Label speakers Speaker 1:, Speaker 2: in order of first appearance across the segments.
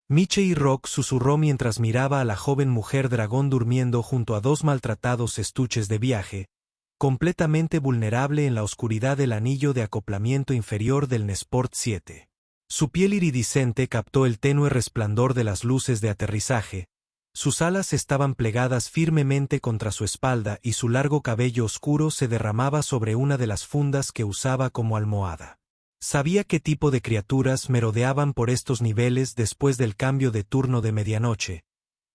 Speaker 1: Michei Rock susurró mientras miraba a la joven mujer dragón durmiendo junto a dos maltratados estuches de viaje, completamente vulnerable en la oscuridad del anillo de acoplamiento inferior del Nesport 7. Su piel iridiscente captó el tenue resplandor de las luces de aterrizaje, sus alas estaban plegadas firmemente contra su espalda y su largo cabello oscuro se derramaba sobre una de las fundas que usaba como almohada. Sabía qué tipo de criaturas merodeaban por estos niveles después del cambio de turno de medianoche,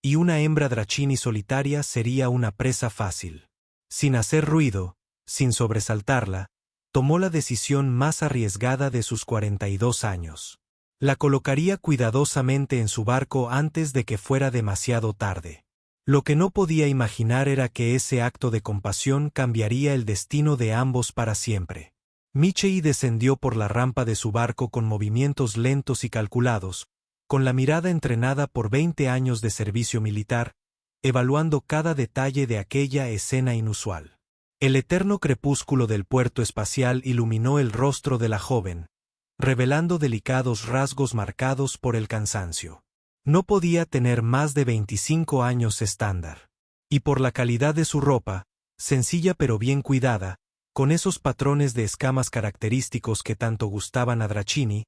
Speaker 1: y una hembra Drachini solitaria sería una presa fácil. Sin hacer ruido, sin sobresaltarla, tomó la decisión más arriesgada de sus 42 años. La colocaría cuidadosamente en su barco antes de que fuera demasiado tarde. Lo que no podía imaginar era que ese acto de compasión cambiaría el destino de ambos para siempre. Michei descendió por la rampa de su barco con movimientos lentos y calculados, con la mirada entrenada por 20 años de servicio militar, evaluando cada detalle de aquella escena inusual. El eterno crepúsculo del puerto espacial iluminó el rostro de la joven, revelando delicados rasgos marcados por el cansancio. No podía tener más de 25 años estándar. Y por la calidad de su ropa, sencilla pero bien cuidada, con esos patrones de escamas característicos que tanto gustaban a Drachini,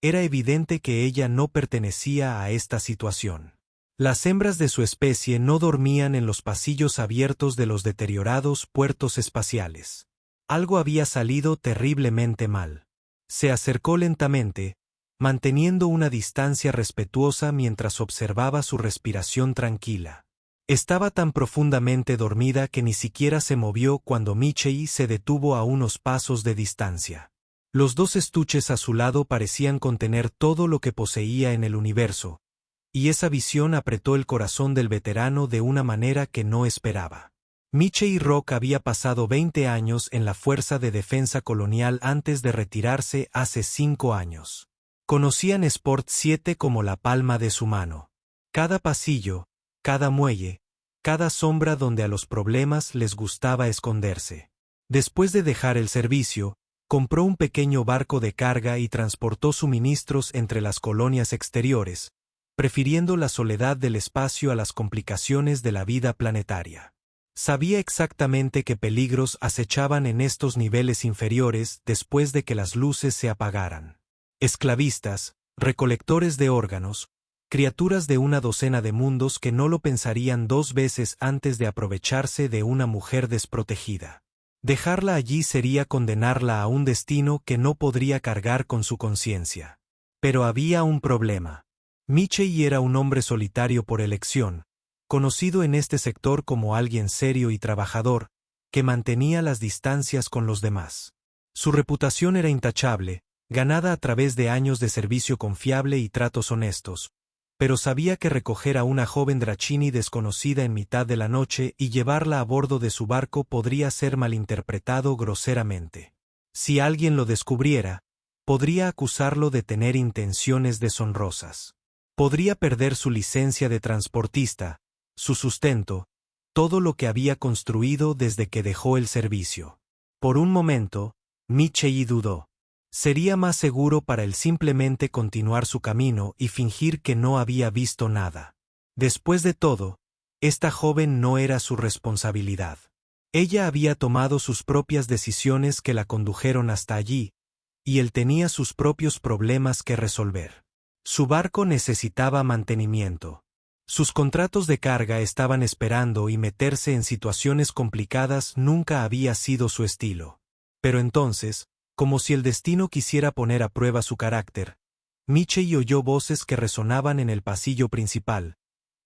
Speaker 1: era evidente que ella no pertenecía a esta situación. Las hembras de su especie no dormían en los pasillos abiertos de los deteriorados puertos espaciales. Algo había salido terriblemente mal. Se acercó lentamente, manteniendo una distancia respetuosa mientras observaba su respiración tranquila. Estaba tan profundamente dormida que ni siquiera se movió cuando Michei se detuvo a unos pasos de distancia. Los dos estuches a su lado parecían contener todo lo que poseía en el universo, y esa visión apretó el corazón del veterano de una manera que no esperaba. Michei Rock había pasado 20 años en la Fuerza de Defensa Colonial antes de retirarse hace 5 años. Conocían Sport 7 como la palma de su mano. Cada pasillo, cada muelle, cada sombra donde a los problemas les gustaba esconderse. Después de dejar el servicio, compró un pequeño barco de carga y transportó suministros entre las colonias exteriores, prefiriendo la soledad del espacio a las complicaciones de la vida planetaria. Sabía exactamente qué peligros acechaban en estos niveles inferiores después de que las luces se apagaran. Esclavistas, recolectores de órganos, criaturas de una docena de mundos que no lo pensarían 2 veces antes de aprovecharse de una mujer desprotegida. Dejarla allí sería condenarla a un destino que no podría cargar con su conciencia. Pero había un problema. Michei era un hombre solitario por elección, conocido en este sector como alguien serio y trabajador, que mantenía las distancias con los demás. Su reputación era intachable, ganada a través de años de servicio confiable y tratos honestos, pero sabía que recoger a una joven Drachini desconocida en mitad de la noche y llevarla a bordo de su barco podría ser malinterpretado groseramente. Si alguien lo descubriera, podría acusarlo de tener intenciones deshonrosas. Podría perder su licencia de transportista, su sustento, todo lo que había construido desde que dejó el servicio. Por un momento, Michei dudó. Sería más seguro para él simplemente continuar su camino y fingir que no había visto nada. Después de todo, esta joven no era su responsabilidad. Ella había tomado sus propias decisiones que la condujeron hasta allí, y él tenía sus propios problemas que resolver. Su barco necesitaba mantenimiento. Sus contratos de carga estaban esperando y meterse en situaciones complicadas nunca había sido su estilo. Pero entonces, como si el destino quisiera poner a prueba su carácter, Michei oyó voces que resonaban en el pasillo principal,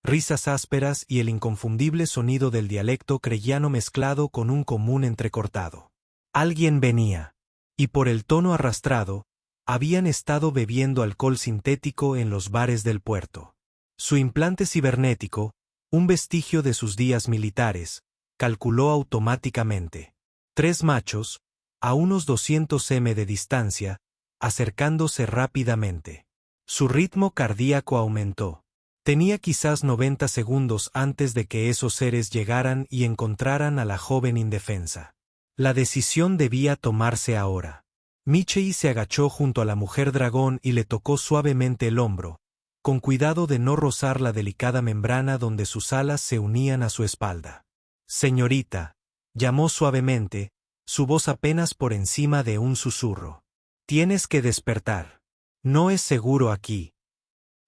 Speaker 1: risas ásperas y el inconfundible sonido del dialecto creyano mezclado con un común entrecortado. Alguien venía. Y por el tono arrastrado, habían estado bebiendo alcohol sintético en los bares del puerto. Su implante cibernético, un vestigio de sus días militares, calculó automáticamente. 3 machos, a unos 200 m de distancia, acercándose rápidamente. Su ritmo cardíaco aumentó. Tenía quizás 90 segundos antes de que esos seres llegaran y encontraran a la joven indefensa. La decisión debía tomarse ahora. Michei se agachó junto a la mujer dragón y le tocó suavemente el hombro, con cuidado de no rozar la delicada membrana donde sus alas se unían a su espalda. «Señorita», llamó suavemente, su voz apenas por encima de un susurro. «Tienes que despertar. No es seguro aquí».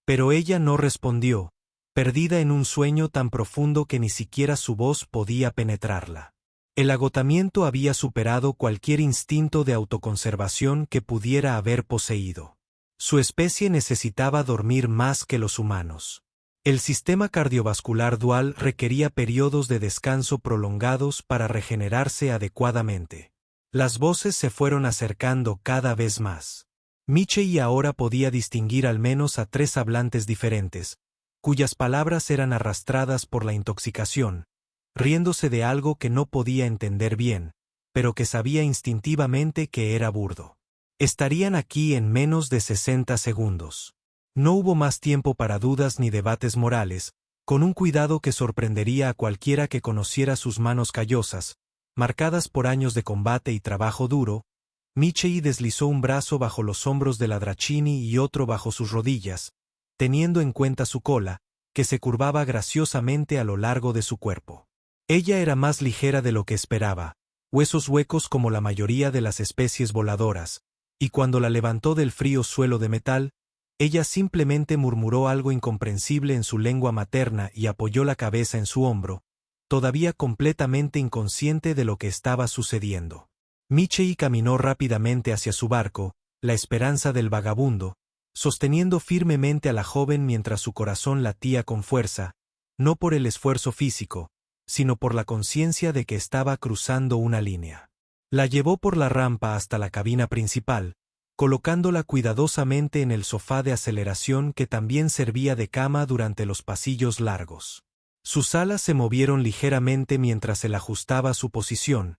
Speaker 1: Pero ella no respondió, perdida en un sueño tan profundo que ni siquiera su voz podía penetrarla. El agotamiento había superado cualquier instinto de autoconservación que pudiera haber poseído. Su especie necesitaba dormir más que los humanos. El sistema cardiovascular dual requería periodos de descanso prolongados para regenerarse adecuadamente. Las voces se fueron acercando cada vez más. Michei ahora podía distinguir al menos a 3 hablantes diferentes, cuyas palabras eran arrastradas por la intoxicación, riéndose de algo que no podía entender bien, pero que sabía instintivamente que era burdo. Estarían aquí en menos de 60 segundos. No hubo más tiempo para dudas ni debates morales, con un cuidado que sorprendería a cualquiera que conociera sus manos callosas, marcadas por años de combate y trabajo duro. Michei deslizó un brazo bajo los hombros de la Dracini y otro bajo sus rodillas, teniendo en cuenta su cola, que se curvaba graciosamente a lo largo de su cuerpo. Ella era más ligera de lo que esperaba, huesos huecos como la mayoría de las especies voladoras, y cuando la levantó del frío suelo de metal, ella simplemente murmuró algo incomprensible en su lengua materna y apoyó la cabeza en su hombro, todavía completamente inconsciente de lo que estaba sucediendo. Michei caminó rápidamente hacia su barco, la esperanza del vagabundo, sosteniendo firmemente a la joven mientras su corazón latía con fuerza, no por el esfuerzo físico, sino por la conciencia de que estaba cruzando una línea. La llevó por la rampa hasta la cabina principal, colocándola cuidadosamente en el sofá de aceleración que también servía de cama durante los pasillos largos. Sus alas se movieron ligeramente mientras él ajustaba su posición,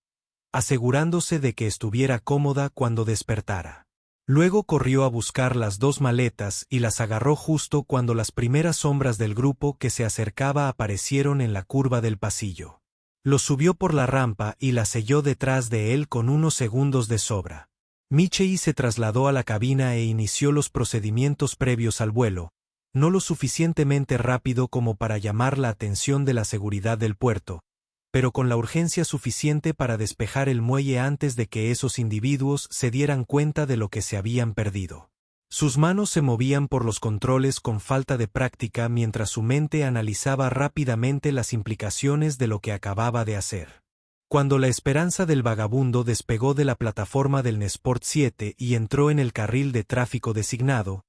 Speaker 1: asegurándose de que estuviera cómoda cuando despertara. Luego corrió a buscar las 2 maletas y las agarró justo cuando las primeras sombras del grupo que se acercaba aparecieron en la curva del pasillo. Lo subió por la rampa y la selló detrás de él con unos segundos de sobra. Michei se trasladó a la cabina e inició los procedimientos previos al vuelo, no lo suficientemente rápido como para llamar la atención de la seguridad del puerto, pero con la urgencia suficiente para despejar el muelle antes de que esos individuos se dieran cuenta de lo que se habían perdido. Sus manos se movían por los controles con falta de práctica mientras su mente analizaba rápidamente las implicaciones de lo que acababa de hacer. Cuando la esperanza del vagabundo despegó de la plataforma del Nesport 7 y entró en el carril de tráfico designado,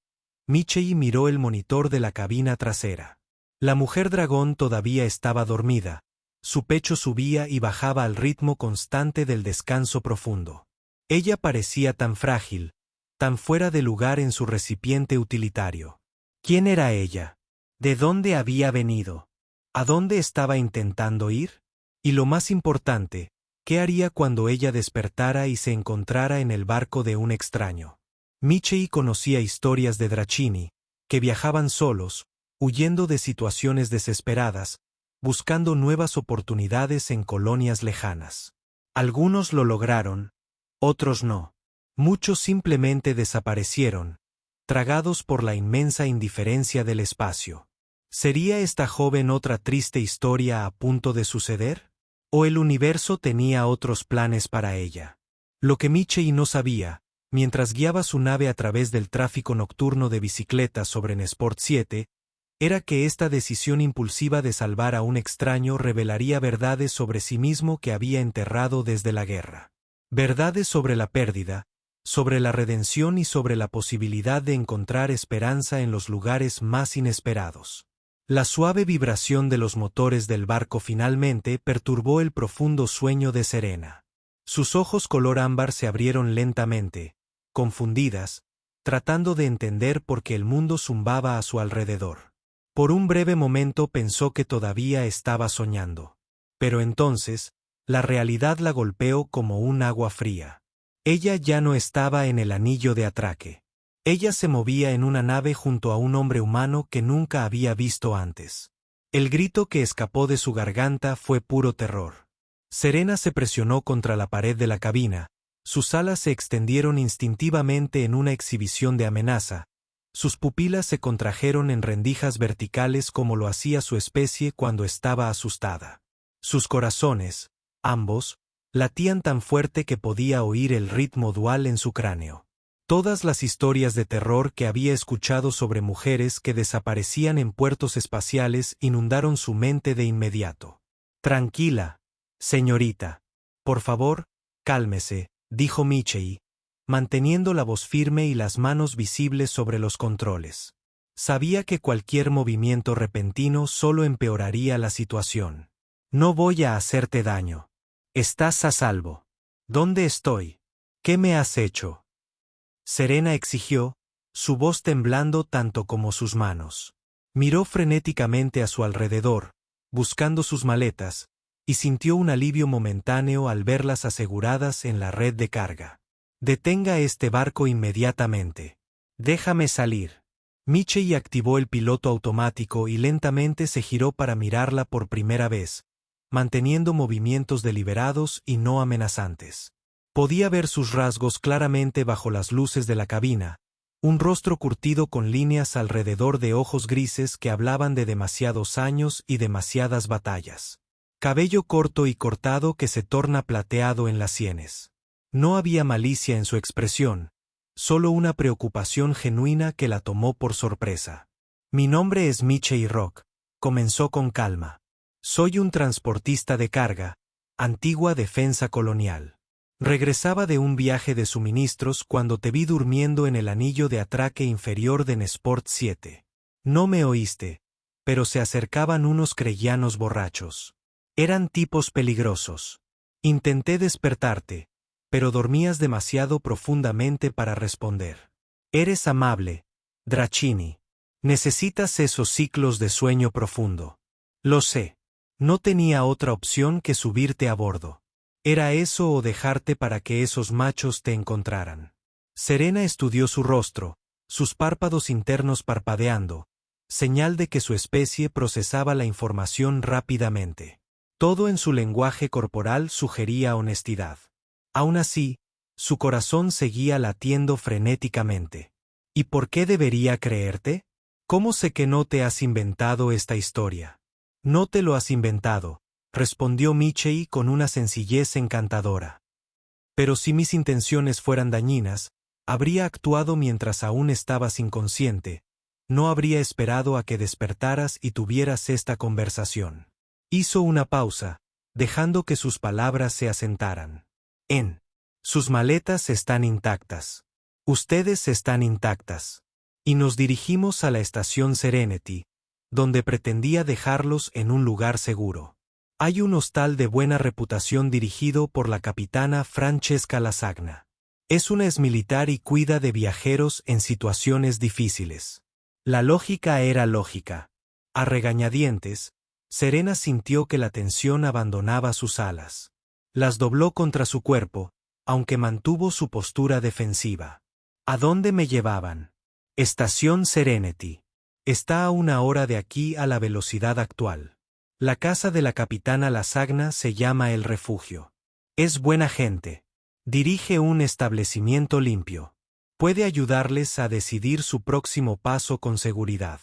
Speaker 1: Michei miró el monitor de la cabina trasera. La mujer dragón todavía estaba dormida. Su pecho subía y bajaba al ritmo constante del descanso profundo. Ella parecía tan frágil, tan fuera de lugar en su recipiente utilitario. ¿Quién era ella? ¿De dónde había venido? ¿A dónde estaba intentando ir? Y lo más importante, ¿qué haría cuando ella despertara y se encontrara en el barco de un extraño? Michei conocía historias de Dracini, que viajaban solos, huyendo de situaciones desesperadas, buscando nuevas oportunidades en colonias lejanas. Algunos lo lograron, otros no. Muchos simplemente desaparecieron, tragados por la inmensa indiferencia del espacio. ¿Sería esta joven otra triste historia a punto de suceder? ¿O el universo tenía otros planes para ella? Lo que Michei no sabía, mientras guiaba su nave a través del tráfico nocturno de bicicletas sobre Nesport 7, era que esta decisión impulsiva de salvar a un extraño revelaría verdades sobre sí mismo que había enterrado desde la guerra. Verdades sobre la pérdida, sobre la redención y sobre la posibilidad de encontrar esperanza en los lugares más inesperados. La suave vibración de los motores del barco finalmente perturbó el profundo sueño de Serena. Sus ojos color ámbar se abrieron lentamente, confundidas, tratando de entender por qué el mundo zumbaba a su alrededor. Por un breve momento pensó que todavía estaba soñando. Pero entonces, la realidad la golpeó como un agua fría. Ella ya no estaba en el anillo de atraque. Ella se movía en una nave junto a un hombre humano que nunca había visto antes. El grito que escapó de su garganta fue puro terror. Serena se presionó contra la pared de la cabina, sus alas se extendieron instintivamente en una exhibición de amenaza, Sus pupilas se contrajeron en rendijas verticales como lo hacía su especie cuando estaba asustada. Sus corazones, ambos, latían tan fuerte que podía oír el ritmo dual en su cráneo. Todas las historias de terror que había escuchado sobre mujeres que desaparecían en puertos espaciales inundaron su mente de inmediato. «Tranquila, señorita. Por favor, cálmese», dijo Michei, manteniendo la voz firme y las manos visibles sobre los controles. Sabía que cualquier movimiento repentino solo empeoraría la situación. «No voy a hacerte daño. Estás a salvo». «¿Dónde estoy? ¿Qué me has hecho?», Serena exigió, su voz temblando tanto como sus manos. Miró frenéticamente a su alrededor, buscando sus maletas, y sintió un alivio momentáneo al verlas aseguradas en la red de carga. «Detenga este barco inmediatamente. Déjame salir». Michei activó el piloto automático y lentamente se giró para mirarla por primera vez, manteniendo movimientos deliberados y no amenazantes. Podía ver sus rasgos claramente bajo las luces de la cabina, un rostro curtido con líneas alrededor de ojos grises que hablaban de demasiados años y demasiadas batallas. Cabello corto y cortado que se torna plateado en las sienes. No había malicia en su expresión, solo una preocupación genuina que la tomó por sorpresa. «Mi nombre es Michei Rock», comenzó con calma. «Soy un transportista de carga, antigua defensa colonial. Regresaba de un viaje de suministros cuando te vi durmiendo en el anillo de atraque inferior de Nesport 7. No me oíste, pero se acercaban unos creyanos borrachos. Eran tipos peligrosos. Intenté despertarte, pero dormías demasiado profundamente para responder. Eres amable, Dracini. Necesitas esos ciclos de sueño profundo. Lo sé. No tenía otra opción que subirte a bordo. Era eso o dejarte para que esos machos te encontraran». Serena estudió su rostro, sus párpados internos parpadeando, señal de que su especie procesaba la información rápidamente. Todo en su lenguaje corporal sugería honestidad. Aún así, su corazón seguía latiendo frenéticamente. «¿Y por qué debería creerte? ¿Cómo sé que no te has inventado esta historia?» «No te lo has inventado», respondió Michei con una sencillez encantadora. «Pero si mis intenciones fueran dañinas, habría actuado mientras aún estabas inconsciente, no habría esperado a que despertaras y tuvieras esta conversación». Hizo una pausa, dejando que sus palabras se asentaran. Sus maletas están intactas. Ustedes están intactas. Y nos dirigimos a la estación Serenity, donde pretendía dejarlos en un lugar seguro. Hay un hostal de buena reputación dirigido por la capitana Francesca Lasagna. Es una exmilitar y cuida de viajeros en situaciones difíciles. La lógica era lógica. A regañadientes, Serena sintió que la tensión abandonaba sus alas. Las dobló contra su cuerpo, aunque mantuvo su postura defensiva. ¿A dónde me llevaban? Estación Serenity. Está a 1 hora de aquí a la velocidad actual. La casa de la capitana Lasagna se llama El Refugio. Es buena gente. Dirige un establecimiento limpio. Puede ayudarles a decidir su próximo paso con seguridad.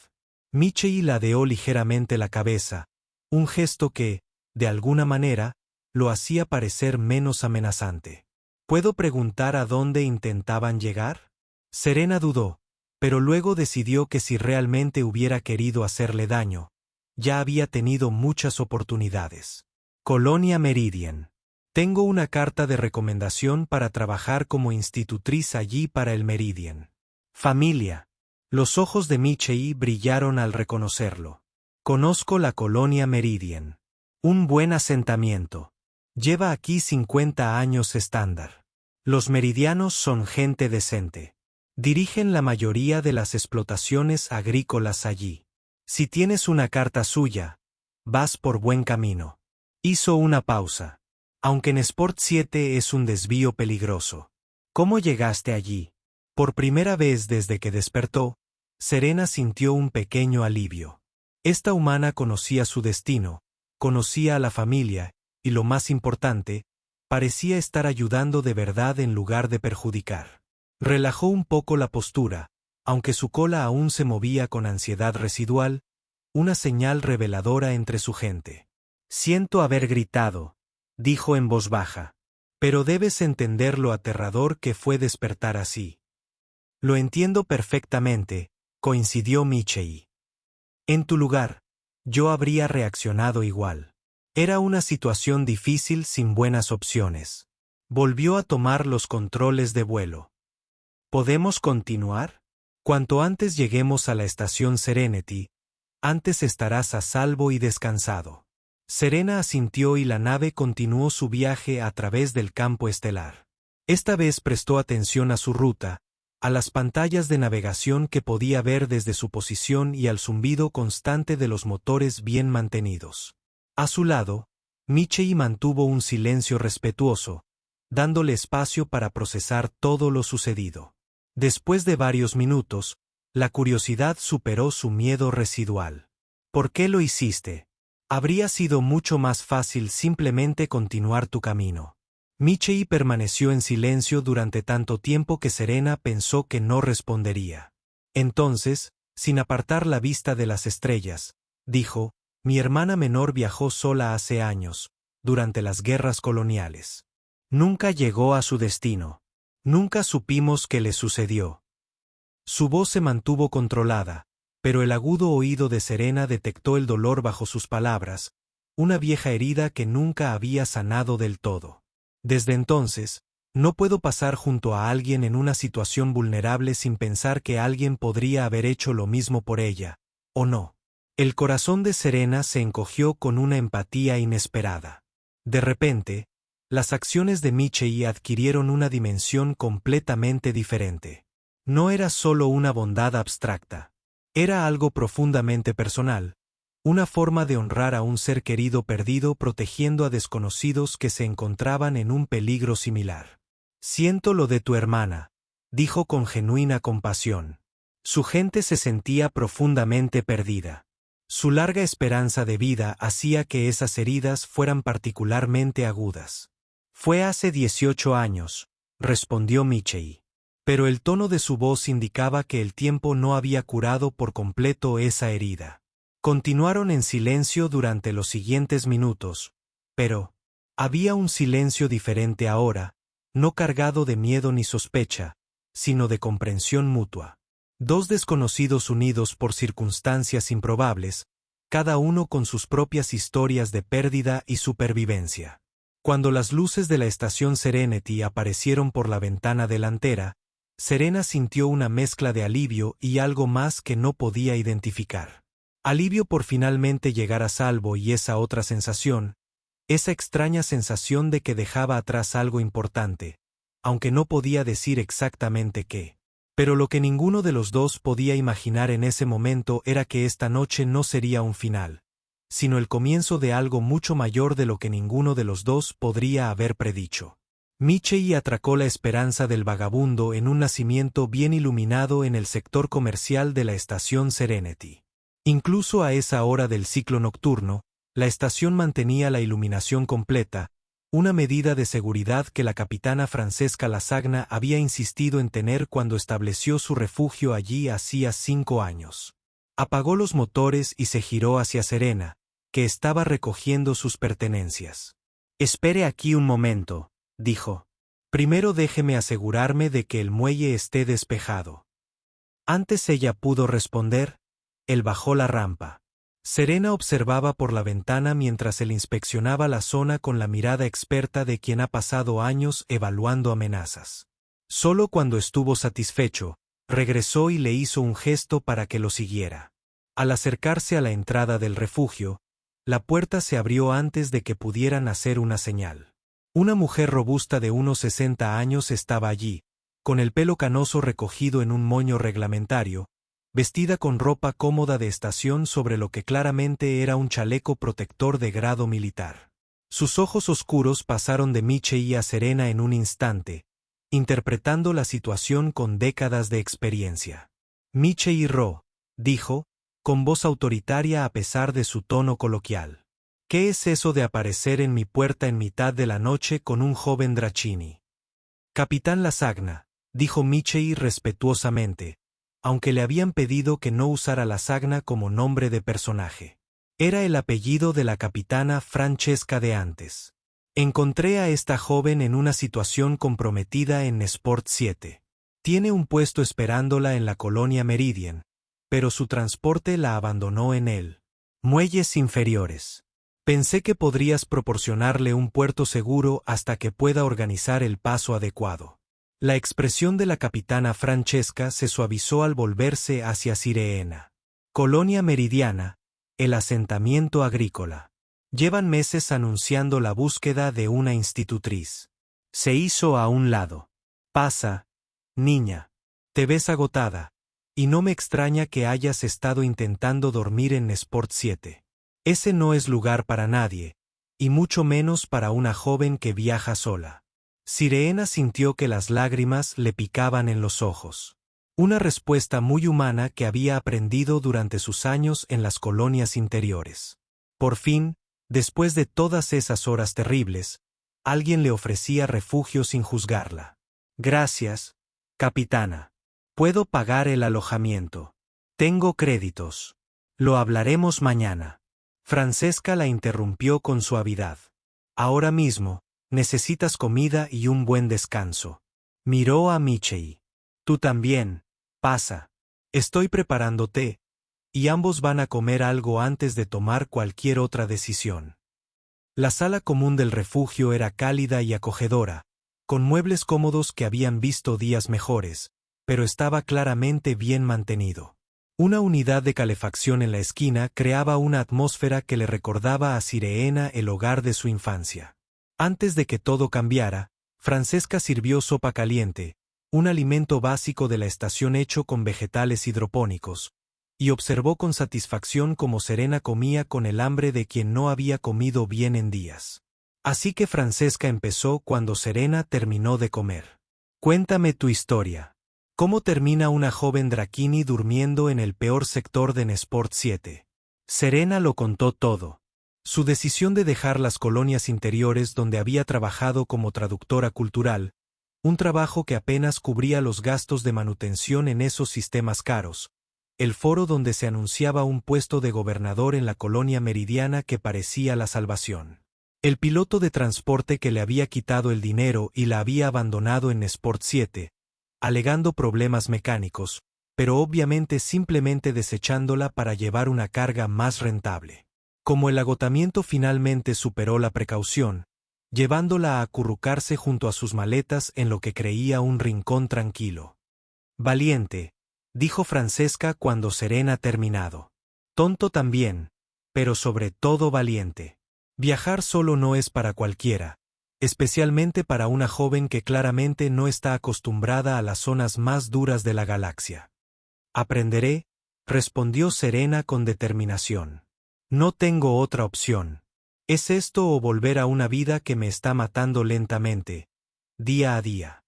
Speaker 1: Michei ladeó ligeramente la cabeza, un gesto que, de alguna manera, lo hacía parecer menos amenazante. ¿Puedo preguntar a dónde intentaban llegar? Serena dudó, pero luego decidió que si realmente hubiera querido hacerle daño, ya había tenido muchas oportunidades. Colonia Meridian. Tengo una carta de recomendación para trabajar como institutriz allí para el Meridian. Familia. Los ojos de Michei brillaron al reconocerlo. Conozco la Colonia Meridian. Un buen asentamiento. Lleva aquí 50 años estándar. Los meridianos son gente decente. Dirigen la mayoría de las explotaciones agrícolas allí. Si tienes una carta suya, vas por buen camino. Hizo una pausa. Aunque en Sport 7 es un desvío peligroso. ¿Cómo llegaste allí? Por primera vez desde que despertó, Serena sintió un pequeño alivio. Esta humana conocía su destino, conocía a la familia, y lo más importante, parecía estar ayudando de verdad en lugar de perjudicar. Relajó un poco la postura, aunque su cola aún se movía con ansiedad residual, una señal reveladora entre su gente. Siento haber gritado, dijo en voz baja, pero debes entender lo aterrador que fue despertar así. Lo entiendo perfectamente, coincidió Michei. En tu lugar, yo habría reaccionado igual. Era una situación difícil sin buenas opciones. Volvió a tomar los controles de vuelo. ¿Podemos continuar? Cuanto antes lleguemos a la estación Serenity, antes estarás a salvo y descansado. Serena asintió y la nave continuó su viaje a través del campo estelar. Esta vez prestó atención a su ruta, a las pantallas de navegación que podía ver desde su posición y al zumbido constante de los motores bien mantenidos. A su lado, Michei mantuvo un silencio respetuoso, dándole espacio para procesar todo lo sucedido. Después de varios minutos, la curiosidad superó su miedo residual. ¿Por qué lo hiciste? Habría sido mucho más fácil simplemente continuar tu camino. Michei permaneció en silencio durante tanto tiempo que Serena pensó que no respondería. Entonces, sin apartar la vista de las estrellas, dijo, mi hermana menor viajó sola hace años, durante las guerras coloniales. Nunca llegó a su destino. Nunca supimos qué le sucedió. Su voz se mantuvo controlada, pero el agudo oído de Serena detectó el dolor bajo sus palabras, una vieja herida que nunca había sanado del todo. Desde entonces, no puedo pasar junto a alguien en una situación vulnerable sin pensar que alguien podría haber hecho lo mismo por ella, ¿o no? El corazón de Serena se encogió con una empatía inesperada. De repente, las acciones de Michei adquirieron una dimensión completamente diferente. No era solo una bondad abstracta. Era algo profundamente personal, una forma de honrar a un ser querido perdido protegiendo a desconocidos que se encontraban en un peligro similar. Siento lo de tu hermana, dijo con genuina compasión. Su gente se sentía profundamente perdida. Su larga esperanza de vida hacía que esas heridas fueran particularmente agudas. Fue hace 18 años, respondió Michei. Pero el tono de su voz indicaba que el tiempo no había curado por completo esa herida. Continuaron en silencio durante los siguientes minutos, pero había un silencio diferente ahora, no cargado de miedo ni sospecha, sino de comprensión mutua. Dos desconocidos unidos por circunstancias improbables, cada uno con sus propias historias de pérdida y supervivencia. Cuando las luces de la estación Serenity aparecieron por la ventana delantera, Serena sintió una mezcla de alivio y algo más que no podía identificar. Alivio por finalmente llegar a salvo y esa otra sensación, esa extraña sensación de que dejaba atrás algo importante, aunque no podía decir exactamente qué. Pero lo que ninguno de los dos podía imaginar en ese momento era que esta noche no sería un final, sino el comienzo de algo mucho mayor de lo que ninguno de los dos podría haber predicho. Michei atracó la esperanza del vagabundo en un nacimiento bien iluminado en el sector comercial de la estación Serenity. Incluso a esa hora del ciclo nocturno, la estación mantenía la iluminación completa, una medida de seguridad que la capitana Francesca Lasagna había insistido en tener cuando estableció su refugio allí hacía 5 años. Apagó los motores y se giró hacia Serena, que estaba recogiendo sus pertenencias. «Espere aquí un momento», dijo. «Primero déjeme asegurarme de que el muelle esté despejado». Antes ella pudo responder, él bajó la rampa. Serena observaba por la ventana mientras él inspeccionaba la zona con la mirada experta de quien ha pasado años evaluando amenazas. Solo cuando estuvo satisfecho, regresó y le hizo un gesto para que lo siguiera. Al acercarse a la entrada del refugio, la puerta se abrió antes de que pudieran hacer una señal. Una mujer robusta de unos 60 años estaba allí, con el pelo canoso recogido en un moño reglamentario, vestida con ropa cómoda de estación sobre lo que claramente era un chaleco protector de grado militar. Sus ojos oscuros pasaron de Michei a Serena en un instante, interpretando la situación con décadas de experiencia. «Michei Ro», dijo, con voz autoritaria a pesar de su tono coloquial. «¿Qué es eso de aparecer en mi puerta en mitad de la noche con un joven Dracini?» «Capitán Lasagna», dijo Michei respetuosamente, aunque le habían pedido que no usara Lasagna como nombre de personaje. Era el apellido de la capitana Francesca de antes. Encontré a esta joven en una situación comprometida en Sport 7. Tiene un puesto esperándola en la colonia Meridian, pero su transporte la abandonó en el Muelles Inferiores. Pensé que podrías proporcionarle un puerto seguro hasta que pueda organizar el paso adecuado. La expresión de la capitana Francesca se suavizó al volverse hacia Sirena. Colonia Meridiana, el asentamiento agrícola. Llevan meses anunciando la búsqueda de una institutriz. Se hizo a un lado. Pasa, niña. Te ves agotada, y no me extraña que hayas estado intentando dormir en Sport 7. Ese no es lugar para nadie, y mucho menos para una joven que viaja sola. Sirena sintió que las lágrimas le picaban en los ojos. Una respuesta muy humana que había aprendido durante sus años en las colonias interiores. Por fin, después de todas esas horas terribles, alguien le ofrecía refugio sin juzgarla. Gracias, capitana. Puedo pagar el alojamiento. Tengo créditos. Lo hablaremos mañana. Francesca la interrumpió con suavidad. Ahora mismo, necesitas comida y un buen descanso. Miró a Michei. Tú también, pasa. Estoy preparando té, y ambos van a comer algo antes de tomar cualquier otra decisión. La sala común del refugio era cálida y acogedora, con muebles cómodos que habían visto días mejores, pero estaba claramente bien mantenido. Una unidad de calefacción en la esquina creaba una atmósfera que le recordaba a Sirena el hogar de su infancia. Antes de que todo cambiara, Francesca sirvió sopa caliente, un alimento básico de la estación hecho con vegetales hidropónicos, y observó con satisfacción cómo Serena comía con el hambre de quien no había comido bien en días. Así que Francesca empezó cuando Serena terminó de comer. Cuéntame tu historia. ¿Cómo termina una joven Dracini durmiendo en el peor sector de Sport 7? Serena lo contó todo. Su decisión de dejar las colonias interiores donde había trabajado como traductora cultural, un trabajo que apenas cubría los gastos de manutención en esos sistemas caros, el foro donde se anunciaba un puesto de gobernador en la colonia meridiana que parecía la salvación. El piloto de transporte que le había quitado el dinero y la había abandonado en Sport 7, alegando problemas mecánicos, pero obviamente simplemente desechándola para llevar una carga más rentable. Como el agotamiento finalmente superó la precaución, llevándola a acurrucarse junto a sus maletas en lo que creía un rincón tranquilo. Valiente, dijo Francesca cuando Serena terminado. Tonto también, pero sobre todo valiente. Viajar solo no es para cualquiera, especialmente para una joven que claramente no está acostumbrada a las zonas más duras de la galaxia. Aprenderé, respondió Serena con determinación. No tengo otra opción. ¿Es esto o volver a una vida que me está matando lentamente, día a día?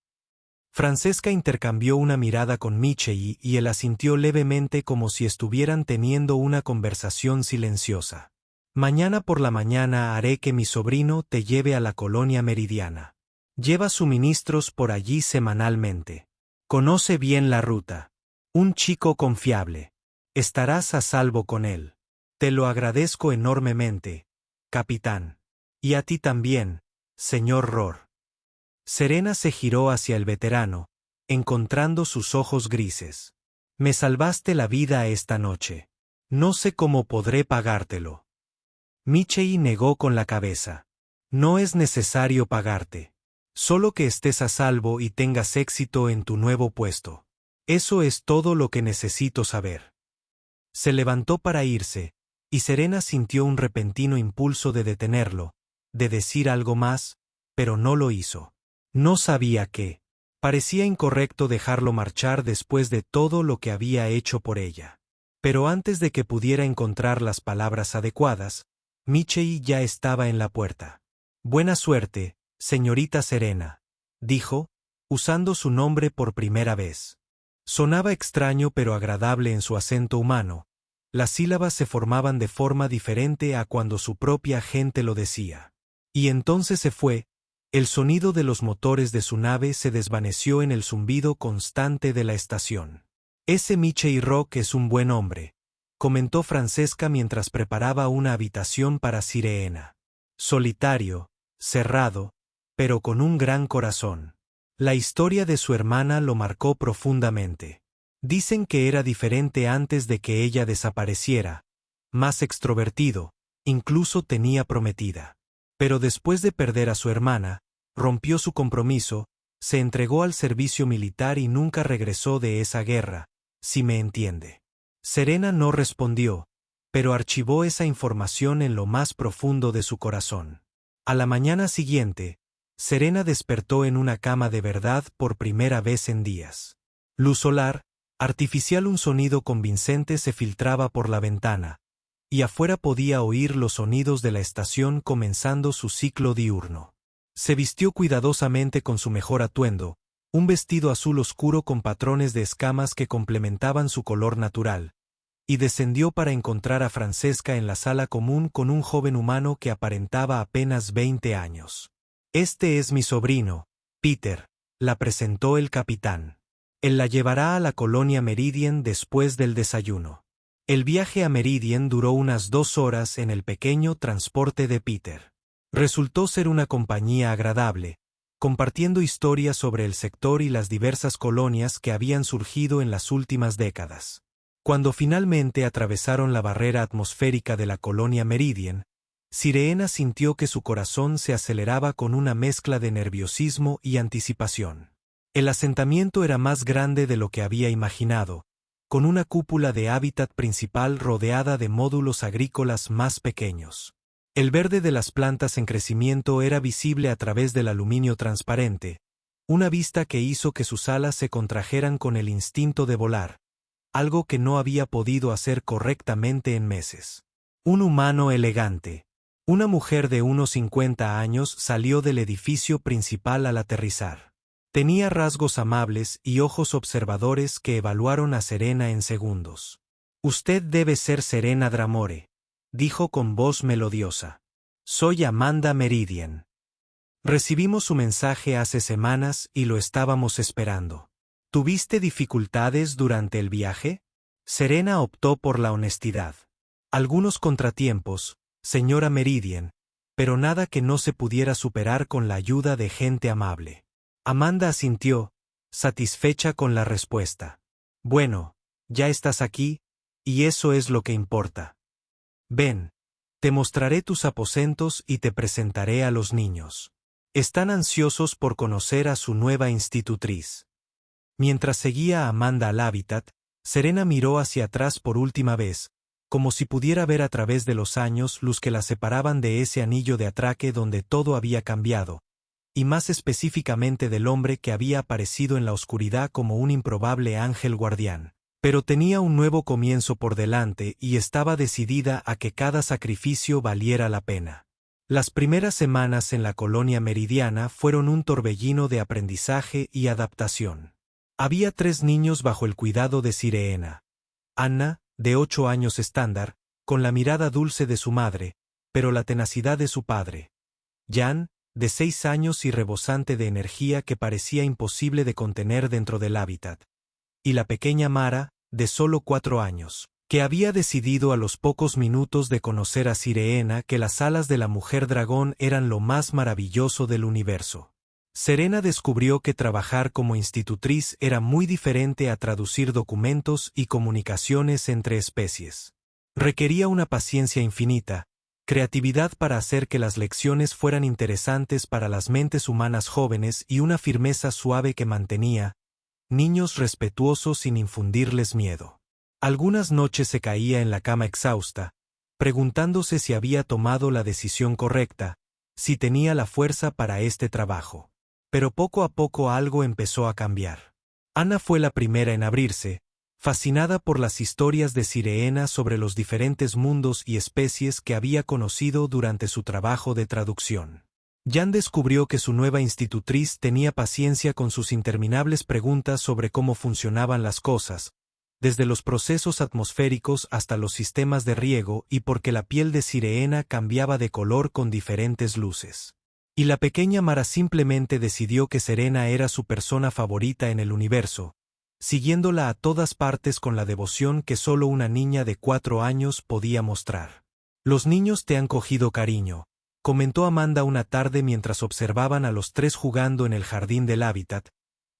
Speaker 1: Francesca intercambió una mirada con Michei y él asintió levemente como si estuvieran teniendo una conversación silenciosa. Mañana por la mañana haré que mi sobrino te lleve a la colonia meridiana. Lleva suministros por allí semanalmente. Conoce bien la ruta. Un chico confiable. Estarás a salvo con él. Te lo agradezco enormemente, capitán. Y a ti también, señor Rohr. Serena se giró hacia el veterano, encontrando sus ojos grises. Me salvaste la vida esta noche. No sé cómo podré pagártelo. Michei negó con la cabeza. No es necesario pagarte. Solo que estés a salvo y tengas éxito en tu nuevo puesto. Eso es todo lo que necesito saber. Se levantó para irse, y Serena sintió un repentino impulso de detenerlo, de decir algo más, pero no lo hizo. No sabía qué. Parecía incorrecto dejarlo marchar después de todo lo que había hecho por ella. Pero antes de que pudiera encontrar las palabras adecuadas, Michei ya estaba en la puerta. Buena suerte, señorita Serena, dijo, usando su nombre por primera vez. Sonaba extraño pero agradable en su acento humano. Las sílabas se formaban de forma diferente a cuando su propia gente lo decía. Y entonces se fue. El sonido de los motores de su nave se desvaneció en el zumbido constante de la estación. Ese Michei Rock es un buen hombre, comentó Francesca mientras preparaba una habitación para Sirena. Solitario, cerrado, pero con un gran corazón. La historia de su hermana lo marcó profundamente. Dicen que era diferente antes de que ella desapareciera, más extrovertido, incluso tenía prometida. Pero después de perder a su hermana, rompió su compromiso, se entregó al servicio militar y nunca regresó de esa guerra, si me entiende. Serena no respondió, pero archivó esa información en lo más profundo de su corazón. A la mañana siguiente, Serena despertó en una cama de verdad por primera vez en días. Luz solar, artificial, un sonido convincente se filtraba por la ventana, y afuera podía oír los sonidos de la estación comenzando su ciclo diurno. Se vistió cuidadosamente con su mejor atuendo, un vestido azul oscuro con patrones de escamas que complementaban su color natural, y descendió para encontrar a Francesca en la sala común con un joven humano que aparentaba apenas 20 años. Este es mi sobrino, Peter, la presentó el capitán. Él la llevará a la colonia Meridian después del desayuno. El viaje a Meridian duró unas 2 horas en el pequeño transporte de Peter. Resultó ser una compañía agradable, compartiendo historias sobre el sector y las diversas colonias que habían surgido en las últimas décadas. Cuando finalmente atravesaron la barrera atmosférica de la colonia Meridian, Sirena sintió que su corazón se aceleraba con una mezcla de nerviosismo y anticipación. El asentamiento era más grande de lo que había imaginado, con una cúpula de hábitat principal rodeada de módulos agrícolas más pequeños. El verde de las plantas en crecimiento era visible a través del aluminio transparente, una vista que hizo que sus alas se contrajeran con el instinto de volar, algo que no había podido hacer correctamente en meses. Un humano elegante. Una mujer de unos 50 años salió del edificio principal al aterrizar. Tenía rasgos amables y ojos observadores que evaluaron a Serena en segundos. «Usted debe ser Serena Dramore», dijo con voz melodiosa. «Soy Amanda Meridian. Recibimos su mensaje hace semanas y lo estábamos esperando. ¿Tuviste dificultades durante el viaje?» Serena optó por la honestidad. «Algunos contratiempos, señora Meridian, pero nada que no se pudiera superar con la ayuda de gente amable». Amanda asintió, satisfecha con la respuesta. «Bueno, ya estás aquí, y eso es lo que importa. Ven, te mostraré tus aposentos y te presentaré a los niños. Están ansiosos por conocer a su nueva institutriz». Mientras seguía a Amanda al hábitat, Serena miró hacia atrás por última vez, como si pudiera ver a través de los años luz que la separaban de ese anillo de atraque donde todo había cambiado, y más específicamente del hombre que había aparecido en la oscuridad como un improbable ángel guardián. Pero tenía un nuevo comienzo por delante y estaba decidida a que cada sacrificio valiera la pena. Las primeras semanas en la colonia meridiana fueron un torbellino de aprendizaje y adaptación. Había 3 niños bajo el cuidado de Sirena. Anna, de 8 años estándar, con la mirada dulce de su madre, pero la tenacidad de su padre. Jan, de 6 años y rebosante de energía que parecía imposible de contener dentro del hábitat. Y la pequeña Mara, de solo 4 años, que había decidido a los pocos minutos de conocer a Sirena que las alas de la mujer dragón eran lo más maravilloso del universo. Serena descubrió que trabajar como institutriz era muy diferente a traducir documentos y comunicaciones entre especies. Requería una paciencia infinita, creatividad para hacer que las lecciones fueran interesantes para las mentes humanas jóvenes y una firmeza suave que mantenía niños respetuosos sin infundirles miedo. Algunas noches se caía en la cama exhausta, preguntándose si había tomado la decisión correcta, si tenía la fuerza para este trabajo. Pero poco a poco algo empezó a cambiar. Anna fue la primera en abrirse, fascinada por las historias de Sirena sobre los diferentes mundos y especies que había conocido durante su trabajo de traducción. Jan descubrió que su nueva institutriz tenía paciencia con sus interminables preguntas sobre cómo funcionaban las cosas, desde los procesos atmosféricos hasta los sistemas de riego y porque la piel de Sirena cambiaba de color con diferentes luces. Y la pequeña Mara simplemente decidió que Serena era su persona favorita en el universo, siguiéndola a todas partes con la devoción que solo una niña de 4 años podía mostrar. «Los niños te han cogido cariño», comentó Amanda una tarde mientras observaban a los tres jugando en el jardín del hábitat,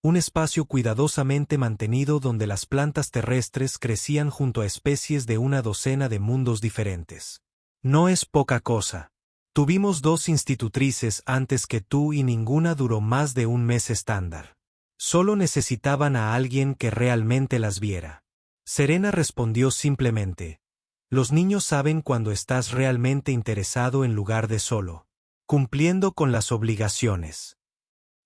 Speaker 1: un espacio cuidadosamente mantenido donde las plantas terrestres crecían junto a especies de una docena de mundos diferentes. «No es poca cosa. Tuvimos 2 institutrices antes que tú y ninguna duró más de un mes estándar. Solo necesitaban a alguien que realmente las viera». Serena respondió simplemente: «Los niños saben cuando estás realmente interesado en lugar de solo cumpliendo con las obligaciones».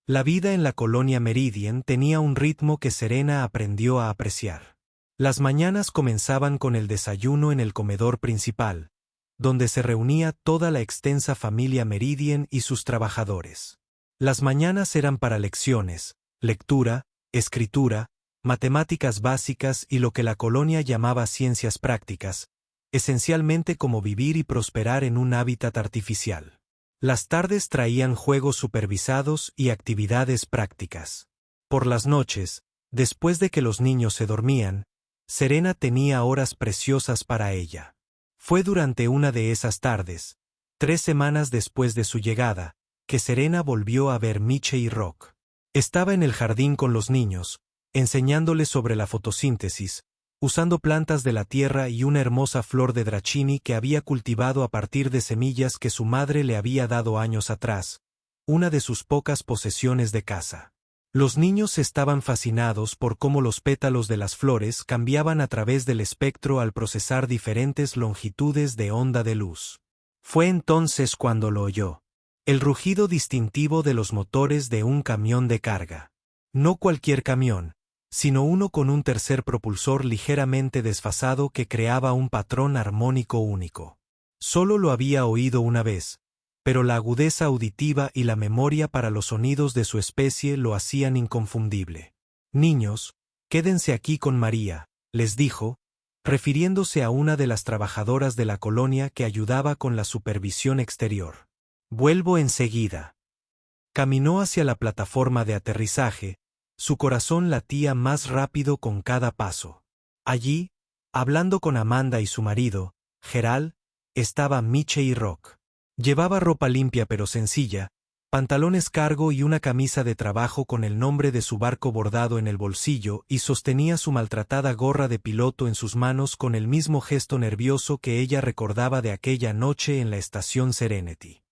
Speaker 1: La vida en la colonia Meridian tenía un ritmo que Serena aprendió a apreciar. Las mañanas comenzaban con el desayuno en el comedor principal, donde se reunía toda la extensa familia Meridian y sus trabajadores. Las mañanas eran para lecciones, lectura, escritura, matemáticas básicas y lo que la colonia llamaba ciencias prácticas, esencialmente cómo vivir y prosperar en un hábitat artificial. Las tardes traían juegos supervisados y actividades prácticas. Por las noches, después de que los niños se dormían, Serena tenía horas preciosas para ella. Fue durante una de esas tardes, 3 semanas después de su llegada, que Serena volvió a ver Michie y Rock. Estaba en el jardín con los niños, enseñándoles sobre la fotosíntesis, usando plantas de la tierra y una hermosa flor de dracchini que había cultivado a partir de semillas que su madre le había dado años atrás, una de sus pocas posesiones de casa. Los niños estaban fascinados por cómo los pétalos de las flores cambiaban a través del espectro al procesar diferentes longitudes de onda de luz. Fue entonces cuando lo oyó. El rugido distintivo de los motores de un camión de carga. No cualquier camión, sino uno con un tercer propulsor ligeramente desfasado que creaba un patrón armónico único. Solo lo había oído una vez, pero la agudeza auditiva y la memoria para los sonidos de su especie lo hacían inconfundible. «Niños, quédense aquí con María», les dijo, refiriéndose a una de las trabajadoras de la colonia que ayudaba con la supervisión exterior. «Vuelvo enseguida». Caminó hacia la plataforma de aterrizaje, su corazón latía más rápido con cada paso. Allí, hablando con Amanda y su marido, Gerald, estaba Michie y Rock. Llevaba ropa limpia pero sencilla, pantalones cargo y una camisa de trabajo con el nombre de su barco bordado en el bolsillo y sostenía su maltratada gorra de piloto en sus manos con el mismo gesto nervioso que ella recordaba de aquella noche en la estación Serenity.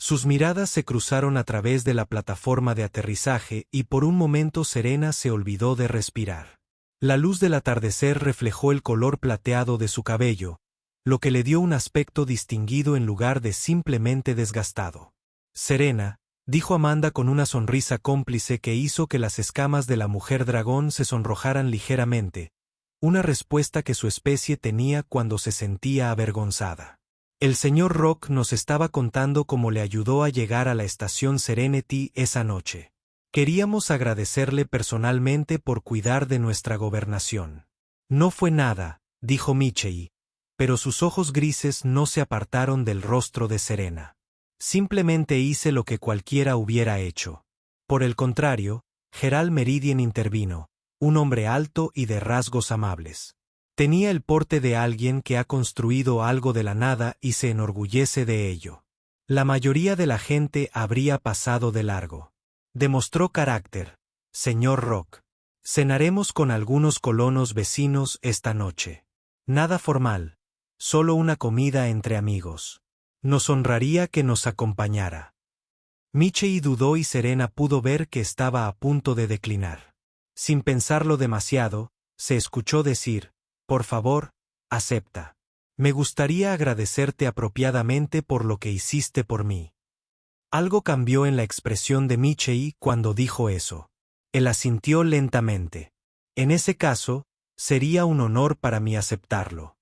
Speaker 1: Sus miradas se cruzaron a través de la plataforma de aterrizaje y por un momento Serena se olvidó de respirar. La luz del atardecer reflejó el color plateado de su cabello, lo que le dio un aspecto distinguido en lugar de simplemente desgastado. «Serena», dijo Amanda con una sonrisa cómplice que hizo que las escamas de la mujer dragón se sonrojaran ligeramente, una respuesta que su especie tenía cuando se sentía avergonzada. El señor Rock nos estaba contando cómo le ayudó a llegar a la estación Serenity esa noche. Queríamos agradecerle personalmente por cuidar de nuestra gobernación. «No fue nada», dijo Michie, pero sus ojos grises no se apartaron del rostro de Serena. «Simplemente hice lo que cualquiera hubiera hecho». Por el contrario, Gerald Meridian intervino, un hombre alto y de rasgos amables. Tenía el porte de alguien que ha construido algo de la nada y se enorgullece de ello. La mayoría de la gente habría pasado de largo. Demostró carácter, señor Rock. Cenaremos con algunos colonos vecinos esta noche. Nada formal, solo una comida entre amigos. Nos honraría que nos acompañara. Michie dudó y Serena pudo ver que estaba a punto de declinar. Sin pensarlo demasiado, se escuchó decir: «Por favor, acepta. Me gustaría agradecerte apropiadamente por lo que hiciste por mí». Algo cambió en la expresión de Michie cuando dijo eso. Él asintió lentamente. «En ese caso, sería un honor para mí aceptarlo».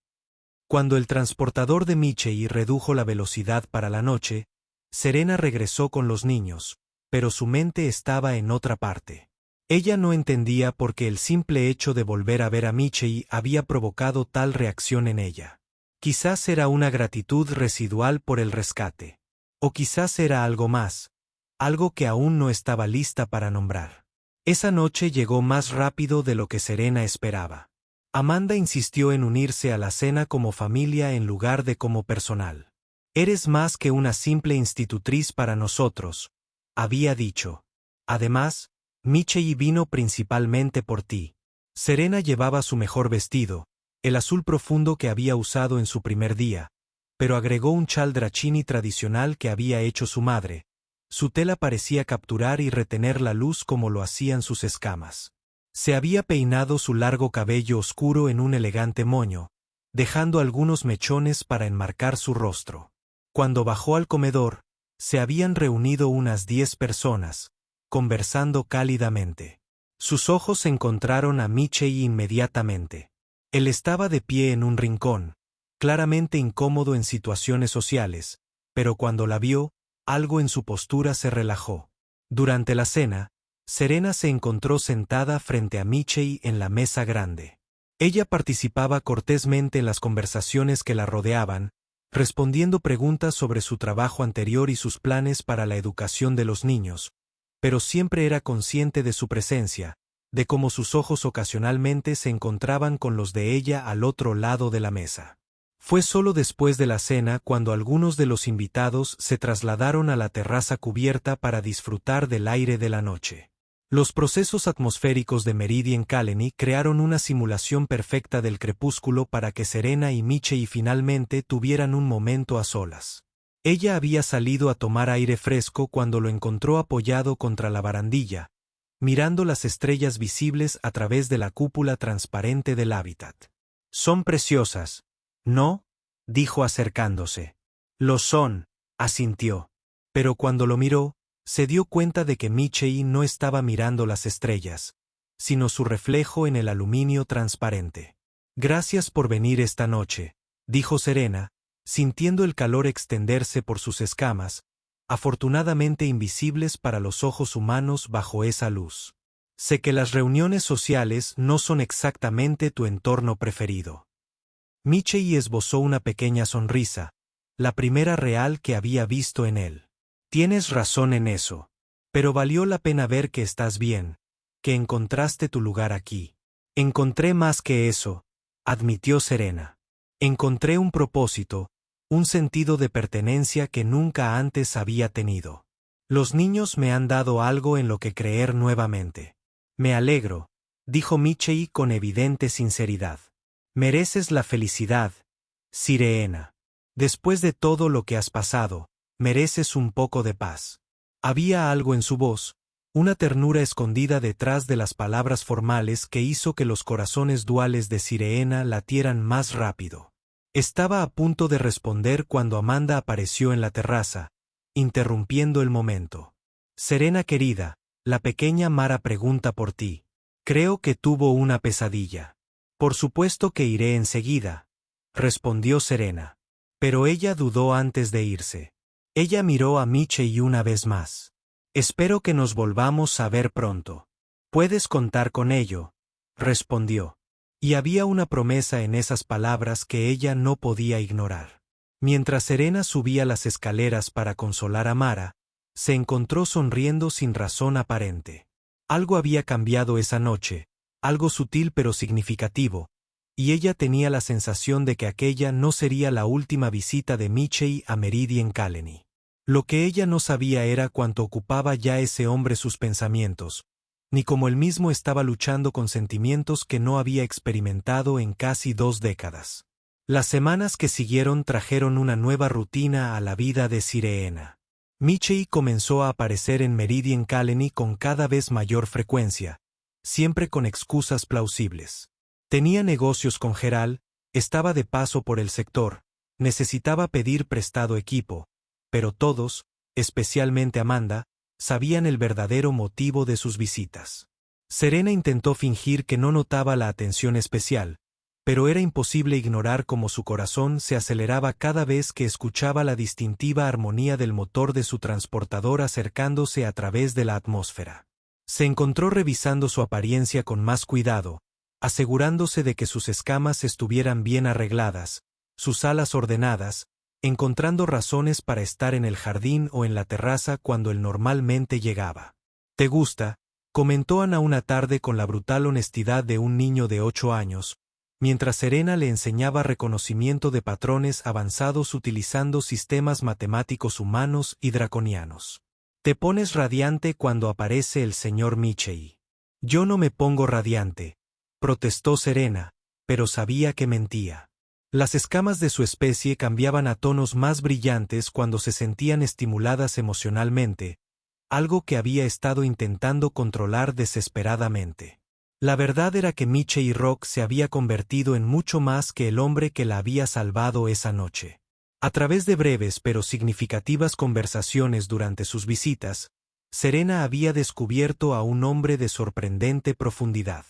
Speaker 1: Cuando el transportador de Michie redujo la velocidad para la noche, Serena regresó con los niños, pero su mente estaba en otra parte. Ella no entendía por qué el simple hecho de volver a ver a Michie había provocado tal reacción en ella. Quizás era una gratitud residual por el rescate. O quizás era algo más, algo que aún no estaba lista para nombrar. Esa noche llegó más rápido de lo que Serena esperaba. Amanda insistió en unirse a la cena como familia en lugar de como personal. Eres más que una simple institutriz para nosotros, había dicho. Además, Michelle vino principalmente por ti. Serena llevaba su mejor vestido, el azul profundo que había usado en su primer día, pero agregó un chaldrachini tradicional que había hecho su madre. Su tela parecía capturar y retener la luz como lo hacían sus escamas. Se había peinado su largo cabello oscuro en un elegante moño, dejando algunos mechones para enmarcar su rostro. Cuando bajó al comedor, se habían reunido unas 10 personas, conversando cálidamente. Sus ojos encontraron a Michelle inmediatamente. Él estaba de pie en un rincón, claramente incómodo en situaciones sociales, pero cuando la vio, algo en su postura se relajó. Durante la cena, Serena se encontró sentada frente a Michelle en la mesa grande. Ella participaba cortésmente en las conversaciones que la rodeaban, respondiendo preguntas sobre su trabajo anterior y sus planes para la educación de los niños, pero siempre era consciente de su presencia, de cómo sus ojos ocasionalmente se encontraban con los de ella al otro lado de la mesa. Fue solo después de la cena cuando algunos de los invitados se trasladaron a la terraza cubierta para disfrutar del aire de la noche. Los procesos atmosféricos de Meridian Colony crearon una simulación perfecta del crepúsculo para que Serena y Michelle finalmente tuvieran un momento a solas. Ella había salido a tomar aire fresco cuando lo encontró apoyado contra la barandilla, mirando las estrellas visibles a través de la cúpula transparente del hábitat. «Son preciosas, ¿no?», dijo acercándose. «Lo son», asintió. Pero cuando lo miró, se dio cuenta de que Michelle no estaba mirando las estrellas, sino su reflejo en el aluminio transparente. «Gracias por venir esta noche», dijo Serena, sintiendo el calor extenderse por sus escamas, afortunadamente invisibles para los ojos humanos bajo esa luz. «Sé que las reuniones sociales no son exactamente tu entorno preferido». Michelle esbozó una pequeña sonrisa, la primera real que había visto en él. «Tienes razón en eso. Pero valió la pena ver que estás bien, que encontraste tu lugar aquí». «Encontré más que eso», admitió Serena. «Encontré un propósito, un sentido de pertenencia que nunca antes había tenido. Los niños me han dado algo en lo que creer nuevamente». «Me alegro», dijo Michelle con evidente sinceridad. «Mereces la felicidad, Sirena. Después de todo lo que has pasado, mereces un poco de paz». Había algo en su voz, una ternura escondida detrás de las palabras formales que hizo que los corazones duales de Sirena latieran más rápido. Estaba a punto de responder cuando Amanda apareció en la terraza, interrumpiendo el momento. «Serena querida, la pequeña Mara pregunta por ti. Creo que tuvo una pesadilla». «Por supuesto que iré enseguida», respondió Serena. Pero ella dudó antes de irse. Ella miró a Michelle una vez más. «Espero que nos volvamos a ver pronto». «Puedes contar con ello», respondió. Y había una promesa en esas palabras que ella no podía ignorar. Mientras Serena subía las escaleras para consolar a Mara, se encontró sonriendo sin razón aparente. Algo había cambiado esa noche, algo sutil pero significativo, y ella tenía la sensación de que aquella no sería la última visita de Michelle a Meridian Colony. Lo que ella no sabía era cuánto ocupaba ya ese hombre sus pensamientos, ni cómo él mismo estaba luchando con sentimientos que no había experimentado en casi 2 décadas. Las semanas que siguieron trajeron una nueva rutina a la vida de Sirena. Michelle comenzó a aparecer en Meridian Colony con cada vez mayor frecuencia, siempre con excusas plausibles. Tenía negocios con Gerald, estaba de paso por el sector, necesitaba pedir prestado equipo, pero todos, especialmente Amanda, sabían el verdadero motivo de sus visitas. Serena intentó fingir que no notaba la atención especial, pero era imposible ignorar cómo su corazón se aceleraba cada vez que escuchaba la distintiva armonía del motor de su transportador acercándose a través de la atmósfera. Se encontró revisando su apariencia con más cuidado, asegurándose de que sus escamas estuvieran bien arregladas, sus alas ordenadas, encontrando razones para estar en el jardín o en la terraza cuando él normalmente llegaba. «¿Te gusta?», comentó Ana una tarde con la brutal honestidad de un niño de 8 años, mientras Serena le enseñaba reconocimiento de patrones avanzados utilizando sistemas matemáticos humanos y draconianos. Te pones radiante cuando aparece el señor Michei. Yo no me pongo radiante, protestó Serena, pero sabía que mentía. Las escamas de su especie cambiaban a tonos más brillantes cuando se sentían estimuladas emocionalmente, algo que había estado intentando controlar desesperadamente. La verdad era que Michei Rock se había convertido en mucho más que el hombre que la había salvado esa noche. A través de breves pero significativas conversaciones durante sus visitas, Serena había descubierto a un hombre de sorprendente profundidad.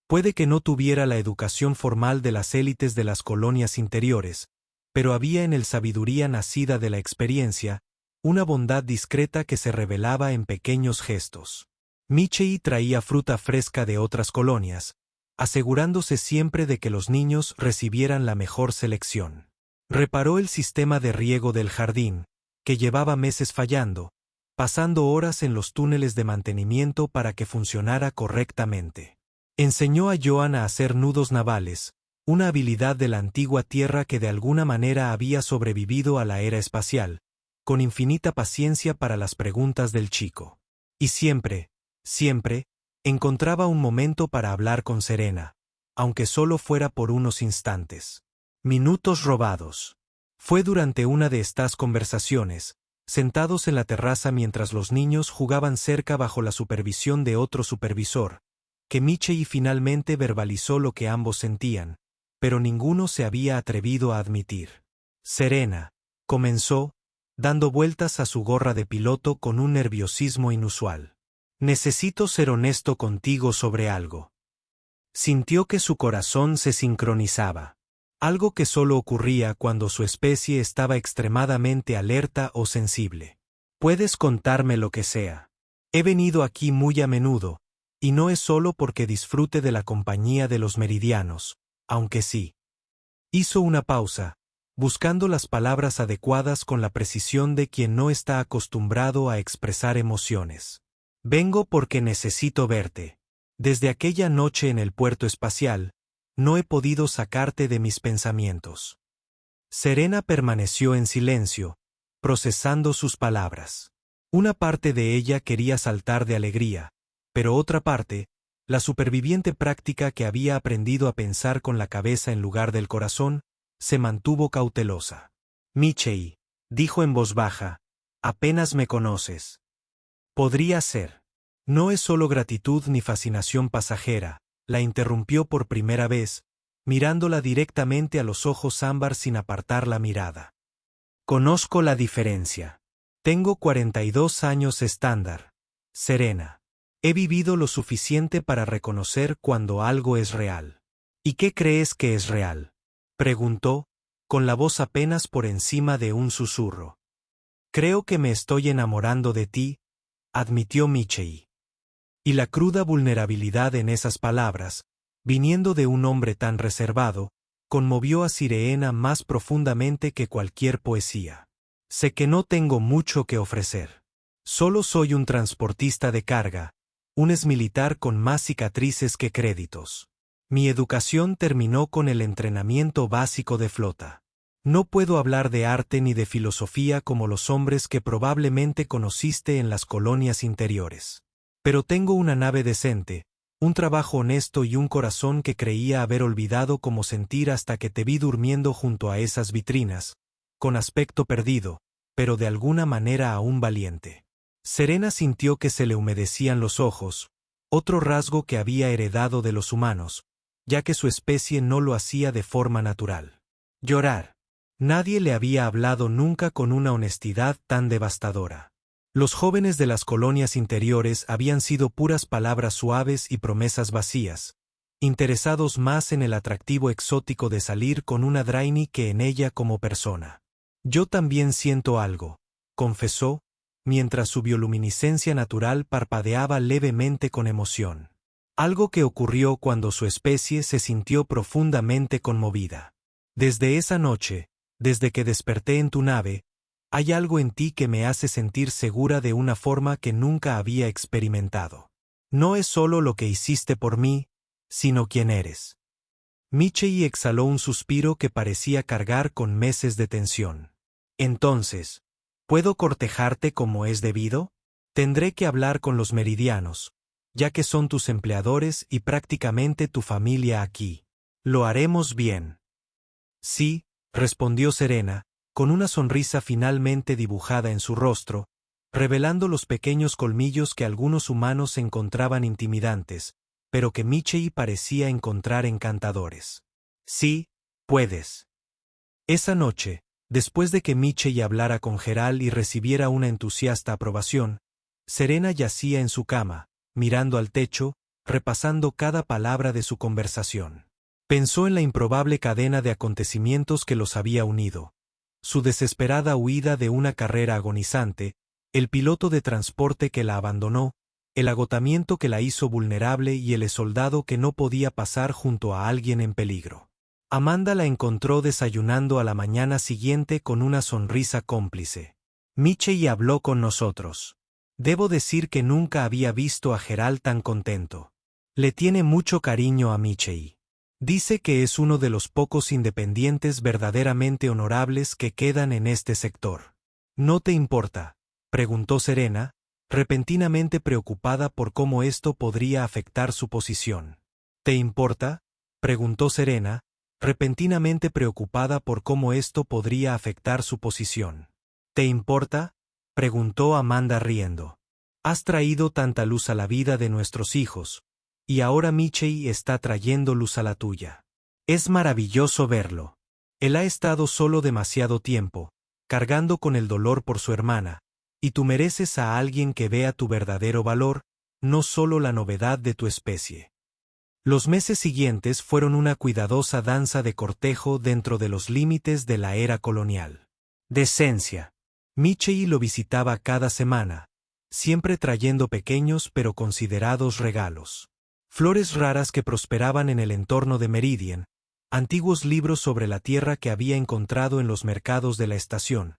Speaker 1: Puede que no tuviera la educación formal de las élites de las colonias interiores, pero había en él sabiduría nacida de la experiencia, una bondad discreta que se revelaba en pequeños gestos. Michei traía fruta fresca de otras colonias, asegurándose siempre de que los niños recibieran la mejor selección. Reparó el sistema de riego del jardín, que llevaba meses fallando, pasando horas en los túneles de mantenimiento para que funcionara correctamente. Enseñó a Joan a hacer nudos navales, una habilidad de la antigua Tierra que de alguna manera había sobrevivido a la era espacial, con infinita paciencia para las preguntas del chico. Y siempre, encontraba un momento para hablar con Serena, aunque solo fuera por unos instantes. Minutos robados. Fue durante una de estas conversaciones, sentados en la terraza mientras los niños jugaban cerca bajo la supervisión de otro supervisor, que Michei finalmente verbalizó lo que ambos sentían, pero ninguno se había atrevido a admitir. Serena, comenzó, dando vueltas a su gorra de piloto con un nerviosismo inusual. Necesito ser honesto contigo sobre algo. Sintió que su corazón se sincronizaba. Algo que solo ocurría cuando su especie estaba extremadamente alerta o sensible. Puedes contarme lo que sea. He venido aquí muy a menudo, y no es solo porque disfrute de la compañía de los meridianos, aunque sí. Hizo una pausa, buscando las palabras adecuadas con la precisión de quien no está acostumbrado a expresar emociones. Vengo porque necesito verte. Desde aquella noche en el puerto espacial, no he podido sacarte de mis pensamientos. Serena permaneció en silencio, procesando sus palabras. Una parte de ella quería saltar de alegría, pero otra parte, la superviviente práctica que había aprendido a pensar con la cabeza en lugar del corazón, se mantuvo cautelosa. Michei, dijo en voz baja, apenas me conoces. Podría ser. No es solo gratitud ni fascinación pasajera, la interrumpió por primera vez, mirándola directamente a los ojos ámbar sin apartar la mirada. Conozco la diferencia. Tengo 42 años estándar. Serena. He vivido lo suficiente para reconocer cuando algo es real. ¿Y qué crees que es real? Preguntó, con la voz apenas por encima de un susurro. Creo que me estoy enamorando de ti, admitió Michei. Y la cruda vulnerabilidad en esas palabras, viniendo de un hombre tan reservado, conmovió a Sirena más profundamente que cualquier poesía. Sé que no tengo mucho que ofrecer. Solo soy un transportista de carga, un exmilitar con más cicatrices que créditos. Mi educación terminó con el entrenamiento básico de flota. No puedo hablar de arte ni de filosofía como los hombres que probablemente conociste en las colonias interiores. Pero tengo una nave decente, un trabajo honesto y un corazón que creía haber olvidado cómo sentir hasta que te vi durmiendo junto a esas vitrinas, con aspecto perdido, pero de alguna manera aún valiente. Serena sintió que se le humedecían los ojos, otro rasgo que había heredado de los humanos, ya que su especie no lo hacía de forma natural. Llorar. Nadie le había hablado nunca con una honestidad tan devastadora. Los jóvenes de las colonias interiores habían sido puras palabras suaves y promesas vacías, interesados más en el atractivo exótico de salir con una Draini que en ella como persona. Yo también siento algo, confesó, mientras su bioluminiscencia natural parpadeaba levemente con emoción. Algo que ocurrió cuando su especie se sintió profundamente conmovida. Desde esa noche, desde que desperté en tu nave, hay algo en ti que me hace sentir segura de una forma que nunca había experimentado. No es solo lo que hiciste por mí, sino quién eres. Michei exhaló un suspiro que parecía cargar con meses de tensión. Entonces, ¿puedo cortejarte como es debido? Tendré que hablar con los meridianos, ya que son tus empleadores y prácticamente tu familia aquí. Lo haremos bien. Sí, respondió Serena, con una sonrisa finalmente dibujada en su rostro, revelando los pequeños colmillos que algunos humanos encontraban intimidantes, pero que Michei parecía encontrar encantadores. Sí, puedes. Esa noche, después de que Michei hablara con Geralt y recibiera una entusiasta aprobación, Serena yacía en su cama, mirando al techo, repasando cada palabra de su conversación. Pensó en la improbable cadena de acontecimientos que los había unido. Su desesperada huida de una carrera agonizante, el piloto de transporte que la abandonó, el agotamiento que la hizo vulnerable y el soldado que no podía pasar junto a alguien en peligro. Amanda la encontró desayunando a la mañana siguiente con una sonrisa cómplice. Michei habló con nosotros. Debo decir que nunca había visto a Geralt tan contento. Le tiene mucho cariño a Michei. Dice que es uno de los pocos independientes verdaderamente honorables que quedan en este sector. ¿No te importa?, preguntó Serena, repentinamente preocupada por cómo esto podría afectar su posición. ¿Te importa?, preguntó Serena, repentinamente preocupada por cómo esto podría afectar su posición. ¿Te importa?, preguntó Amanda riendo. Has traído tanta luz a la vida de nuestros hijos, y ahora Michei está trayendo luz a la tuya. Es maravilloso verlo. Él ha estado solo demasiado tiempo, cargando con el dolor por su hermana, y tú mereces a alguien que vea tu verdadero valor, no solo la novedad de tu especie. Los meses siguientes fueron una cuidadosa danza de cortejo dentro de los límites de la era colonial. Decencia. Michei lo visitaba cada semana, siempre trayendo pequeños pero considerados regalos. Flores raras que prosperaban en el entorno de Meridian, antiguos libros sobre la tierra que había encontrado en los mercados de la estación,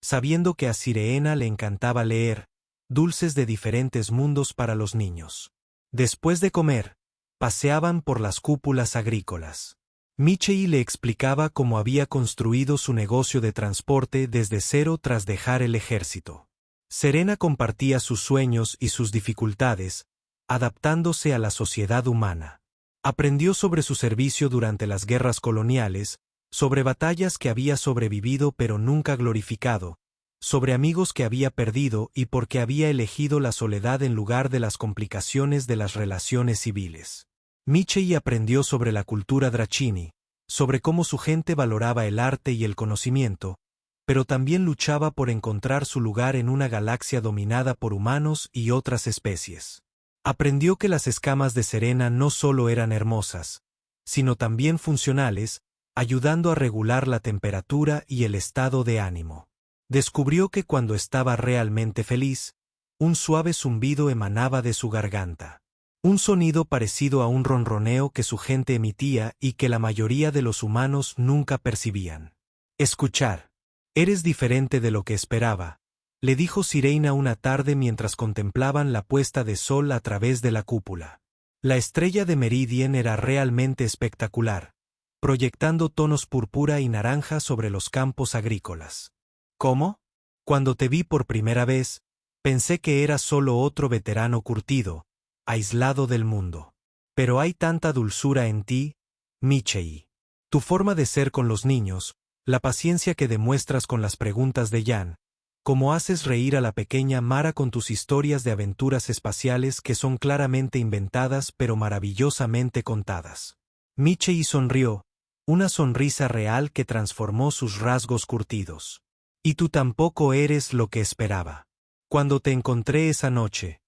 Speaker 1: sabiendo que a Sirena le encantaba leer, dulces de diferentes mundos para los niños. Después de comer, paseaban por las cúpulas agrícolas. Michei le explicaba cómo había construido su negocio de transporte desde cero tras dejar el ejército. Serena compartía sus sueños y sus dificultades, adaptándose a la sociedad humana. Aprendió sobre su servicio durante las guerras coloniales, sobre batallas que había sobrevivido pero nunca glorificado, sobre amigos que había perdido y por qué había elegido la soledad en lugar de las complicaciones de las relaciones civiles. Michei aprendió sobre la cultura Dracini, sobre cómo su gente valoraba el arte y el conocimiento, pero también luchaba por encontrar su lugar en una galaxia dominada por humanos y otras especies. Aprendió que las escamas de Serena no solo eran hermosas, sino también funcionales, ayudando a regular la temperatura y el estado de ánimo. Descubrió que cuando estaba realmente feliz, un suave zumbido emanaba de su garganta. Un sonido parecido a un ronroneo que su gente emitía y que la mayoría de los humanos nunca percibían. Escuchar. Eres diferente de lo que esperaba, le dijo Sirena una tarde mientras contemplaban la puesta de sol a través de la cúpula. La estrella de Meridian era realmente espectacular, proyectando tonos púrpura y naranja sobre los campos agrícolas. ¿Cómo? Cuando te vi por primera vez, pensé que eras solo otro veterano curtido, aislado del mundo. Pero hay tanta dulzura en ti, Michei. Tu forma de ser con los niños, la paciencia que demuestras con las preguntas de Jan, cómo haces reír a la pequeña Mara con tus historias de aventuras espaciales que son claramente inventadas pero maravillosamente contadas. Michei sonrió, una sonrisa real que transformó sus rasgos curtidos. Y tú tampoco eres lo que esperaba. Cuando te encontré esa noche,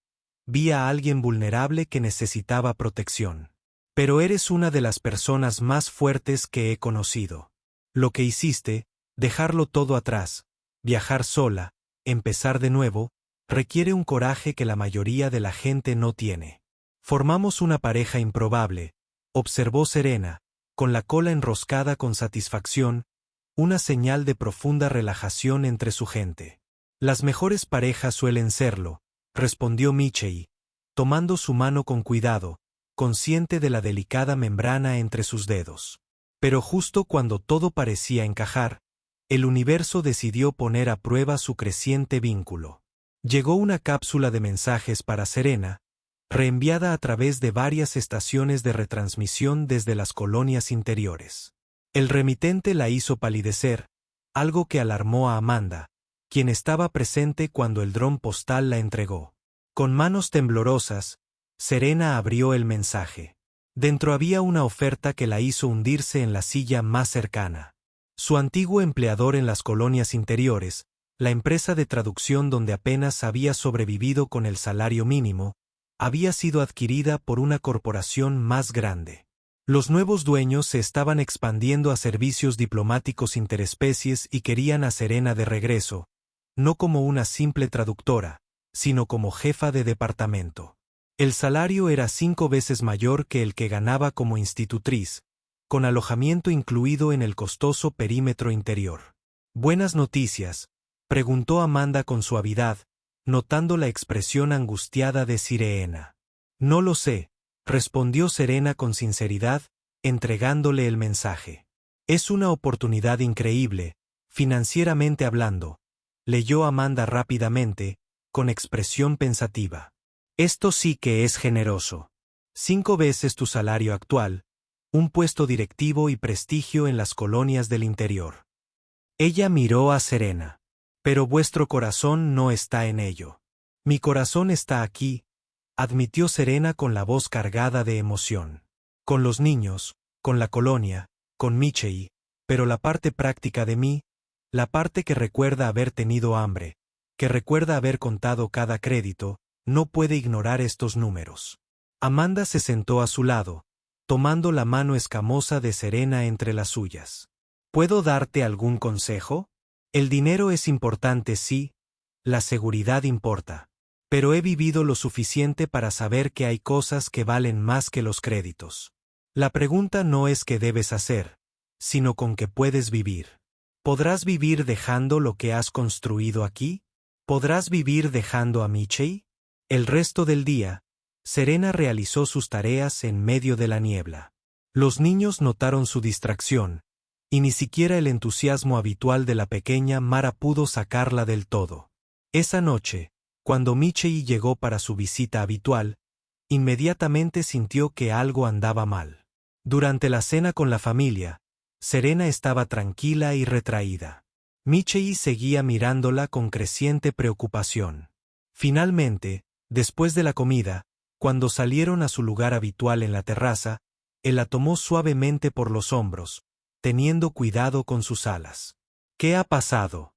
Speaker 1: vi a alguien vulnerable que necesitaba protección. Pero eres una de las personas más fuertes que he conocido. Lo que hiciste, dejarlo todo atrás, viajar sola, empezar de nuevo, requiere un coraje que la mayoría de la gente no tiene. Formamos una pareja improbable, observó Serena, con la cola enroscada con satisfacción, una señal de profunda relajación entre su gente. Las mejores parejas suelen serlo, respondió Michei, tomando su mano con cuidado, consciente de la delicada membrana entre sus dedos. Pero justo cuando todo parecía encajar, el universo decidió poner a prueba su creciente vínculo. Llegó una cápsula de mensajes para Serena, reenviada a través de varias estaciones de retransmisión desde las colonias interiores. El remitente la hizo palidecer, algo que alarmó a Amanda, quien estaba presente cuando el dron postal la entregó. Con manos temblorosas, Serena abrió el mensaje. Dentro había una oferta que la hizo hundirse en la silla más cercana. Su antiguo empleador en las colonias interiores, la empresa de traducción donde apenas había sobrevivido con el salario mínimo, había sido adquirida por una corporación más grande. Los nuevos dueños se estaban expandiendo a servicios diplomáticos interespecies y querían a Serena de regreso, no como una simple traductora, sino como jefa de departamento. El salario era 5 veces mayor que el que ganaba como institutriz, con alojamiento incluido en el costoso perímetro interior. «¿Buenas noticias?», preguntó Amanda con suavidad, notando la expresión angustiada de Sirena. «No lo sé», respondió Serena con sinceridad, entregándole el mensaje. «Es una oportunidad increíble, financieramente hablando», leyó Amanda rápidamente, con expresión pensativa. «Esto sí que es generoso. 5 veces tu salario actual, un puesto directivo y prestigio en las colonias del interior». Ella miró a Serena. «Pero vuestro corazón no está en ello». «Mi corazón está aquí», admitió Serena con la voz cargada de emoción. «Con los niños, con la colonia, con Michei, pero la parte práctica de mí, la parte que recuerda haber tenido hambre, que recuerda haber contado cada crédito, no puede ignorar estos números». Amanda se sentó a su lado, tomando la mano escamosa de Serena entre las suyas. «¿Puedo darte algún consejo? El dinero es importante, sí, la seguridad importa. Pero he vivido lo suficiente para saber que hay cosas que valen más que los créditos. La pregunta no es qué debes hacer, sino con qué puedes vivir. ¿Podrás vivir dejando lo que has construido aquí? ¿Podrás vivir dejando a Michei?» El resto del día, Serena realizó sus tareas en medio de la niebla. Los niños notaron su distracción, y ni siquiera el entusiasmo habitual de la pequeña Mara pudo sacarla del todo. Esa noche, cuando Michei llegó para su visita habitual, inmediatamente sintió que algo andaba mal. Durante la cena con la familia, Serena estaba tranquila y retraída. Michei seguía mirándola con creciente preocupación. Finalmente, después de la comida, cuando salieron a su lugar habitual en la terraza, él la tomó suavemente por los hombros, teniendo cuidado con sus alas. «¿Qué ha pasado?».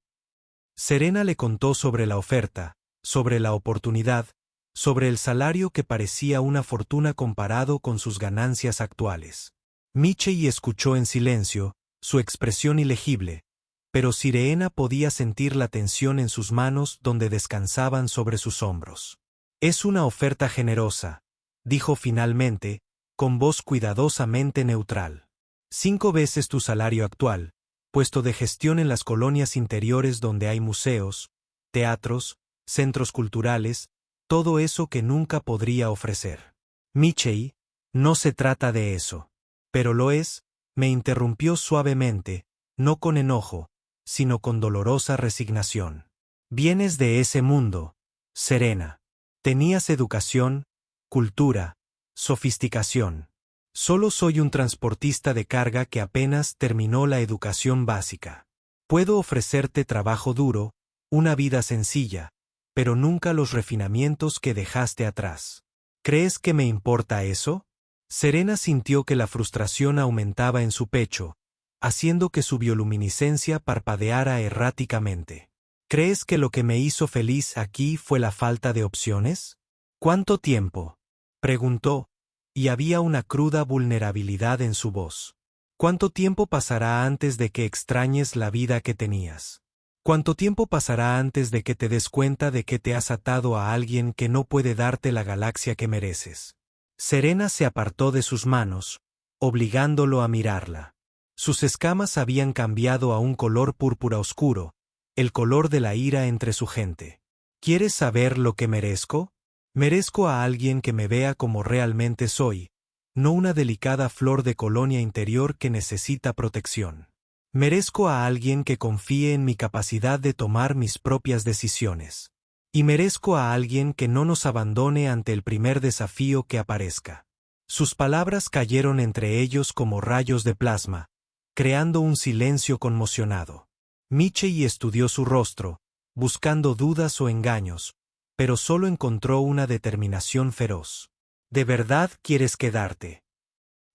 Speaker 1: Serena le contó sobre la oferta, sobre la oportunidad, sobre el salario que parecía una fortuna comparado con sus ganancias actuales. Michei escuchó en silencio, su expresión ilegible, pero Sirena podía sentir la tensión en sus manos donde descansaban sobre sus hombros. «Es una oferta generosa», dijo finalmente, con voz cuidadosamente neutral. «5 veces tu salario actual, puesto de gestión en las colonias interiores donde hay museos, teatros, centros culturales, todo eso que nunca podría ofrecer». «Michei, no se trata de eso». «Pero lo es», me interrumpió suavemente, no con enojo, sino con dolorosa resignación. «Vienes de ese mundo, Serena. Tenías educación, cultura, sofisticación. Solo soy un transportista de carga que apenas terminó la educación básica. Puedo ofrecerte trabajo duro, una vida sencilla, pero nunca los refinamientos que dejaste atrás. ¿Crees que me importa eso?». Serena sintió que la frustración aumentaba en su pecho, haciendo que su bioluminiscencia parpadeara erráticamente. «¿Crees que lo que me hizo feliz aquí fue la falta de opciones?». «¿Cuánto tiempo?», preguntó, y había una cruda vulnerabilidad en su voz. «¿Cuánto tiempo pasará antes de que extrañes la vida que tenías? ¿Cuánto tiempo pasará antes de que te des cuenta de que te has atado a alguien que no puede darte la galaxia que mereces?». Serena se apartó de sus manos, obligándolo a mirarla. Sus escamas habían cambiado a un color púrpura oscuro, el color de la ira entre su gente. «¿Quieres saber lo que merezco?». Merezco a alguien que me vea como realmente soy, no una delicada flor de colonia interior que necesita protección. Merezco a alguien que confíe en mi capacidad de tomar mis propias decisiones. Y merezco a alguien que no nos abandone ante el primer desafío que aparezca. Sus palabras cayeron entre ellos como rayos de plasma, creando un silencio conmocionado. Michei estudió su rostro, buscando dudas o engaños, pero solo encontró una determinación feroz. ¿De verdad quieres quedarte?,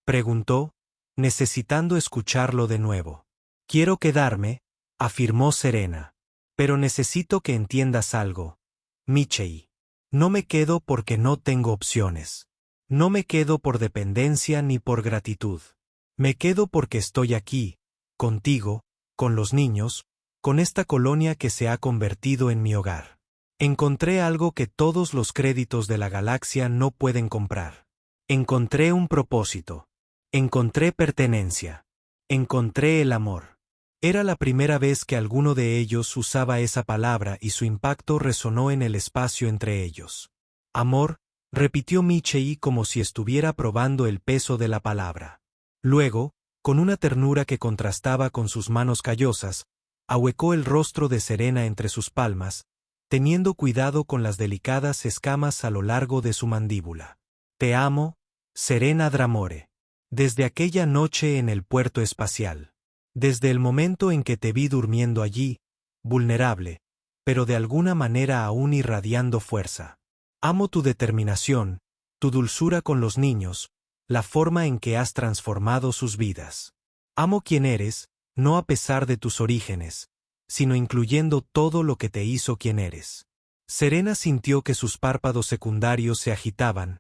Speaker 1: preguntó, necesitando escucharlo de nuevo. Quiero quedarme, afirmó Serena. Pero necesito que entiendas algo, Michei. No me quedo porque no tengo opciones. No me quedo por dependencia ni por gratitud. Me quedo porque estoy aquí, contigo, con los niños, con esta colonia que se ha convertido en mi hogar. Encontré algo que todos los créditos de la galaxia no pueden comprar. Encontré un propósito. Encontré pertenencia. Encontré el amor. Era la primera vez que alguno de ellos usaba esa palabra y su impacto resonó en el espacio entre ellos. Amor, repitió Michei como si estuviera probando el peso de la palabra. Luego, con una ternura que contrastaba con sus manos callosas, ahuecó el rostro de Serena entre sus palmas, teniendo cuidado con las delicadas escamas a lo largo de su mandíbula. Te amo, Serena Dramore. Desde aquella noche en el puerto espacial. Desde el momento en que te vi durmiendo allí, vulnerable, pero de alguna manera aún irradiando fuerza. Amo tu determinación, tu dulzura con los niños, la forma en que has transformado sus vidas. Amo quien eres, no a pesar de tus orígenes, sino incluyendo todo lo que te hizo quien eres. Serena sintió que sus párpados secundarios se agitaban,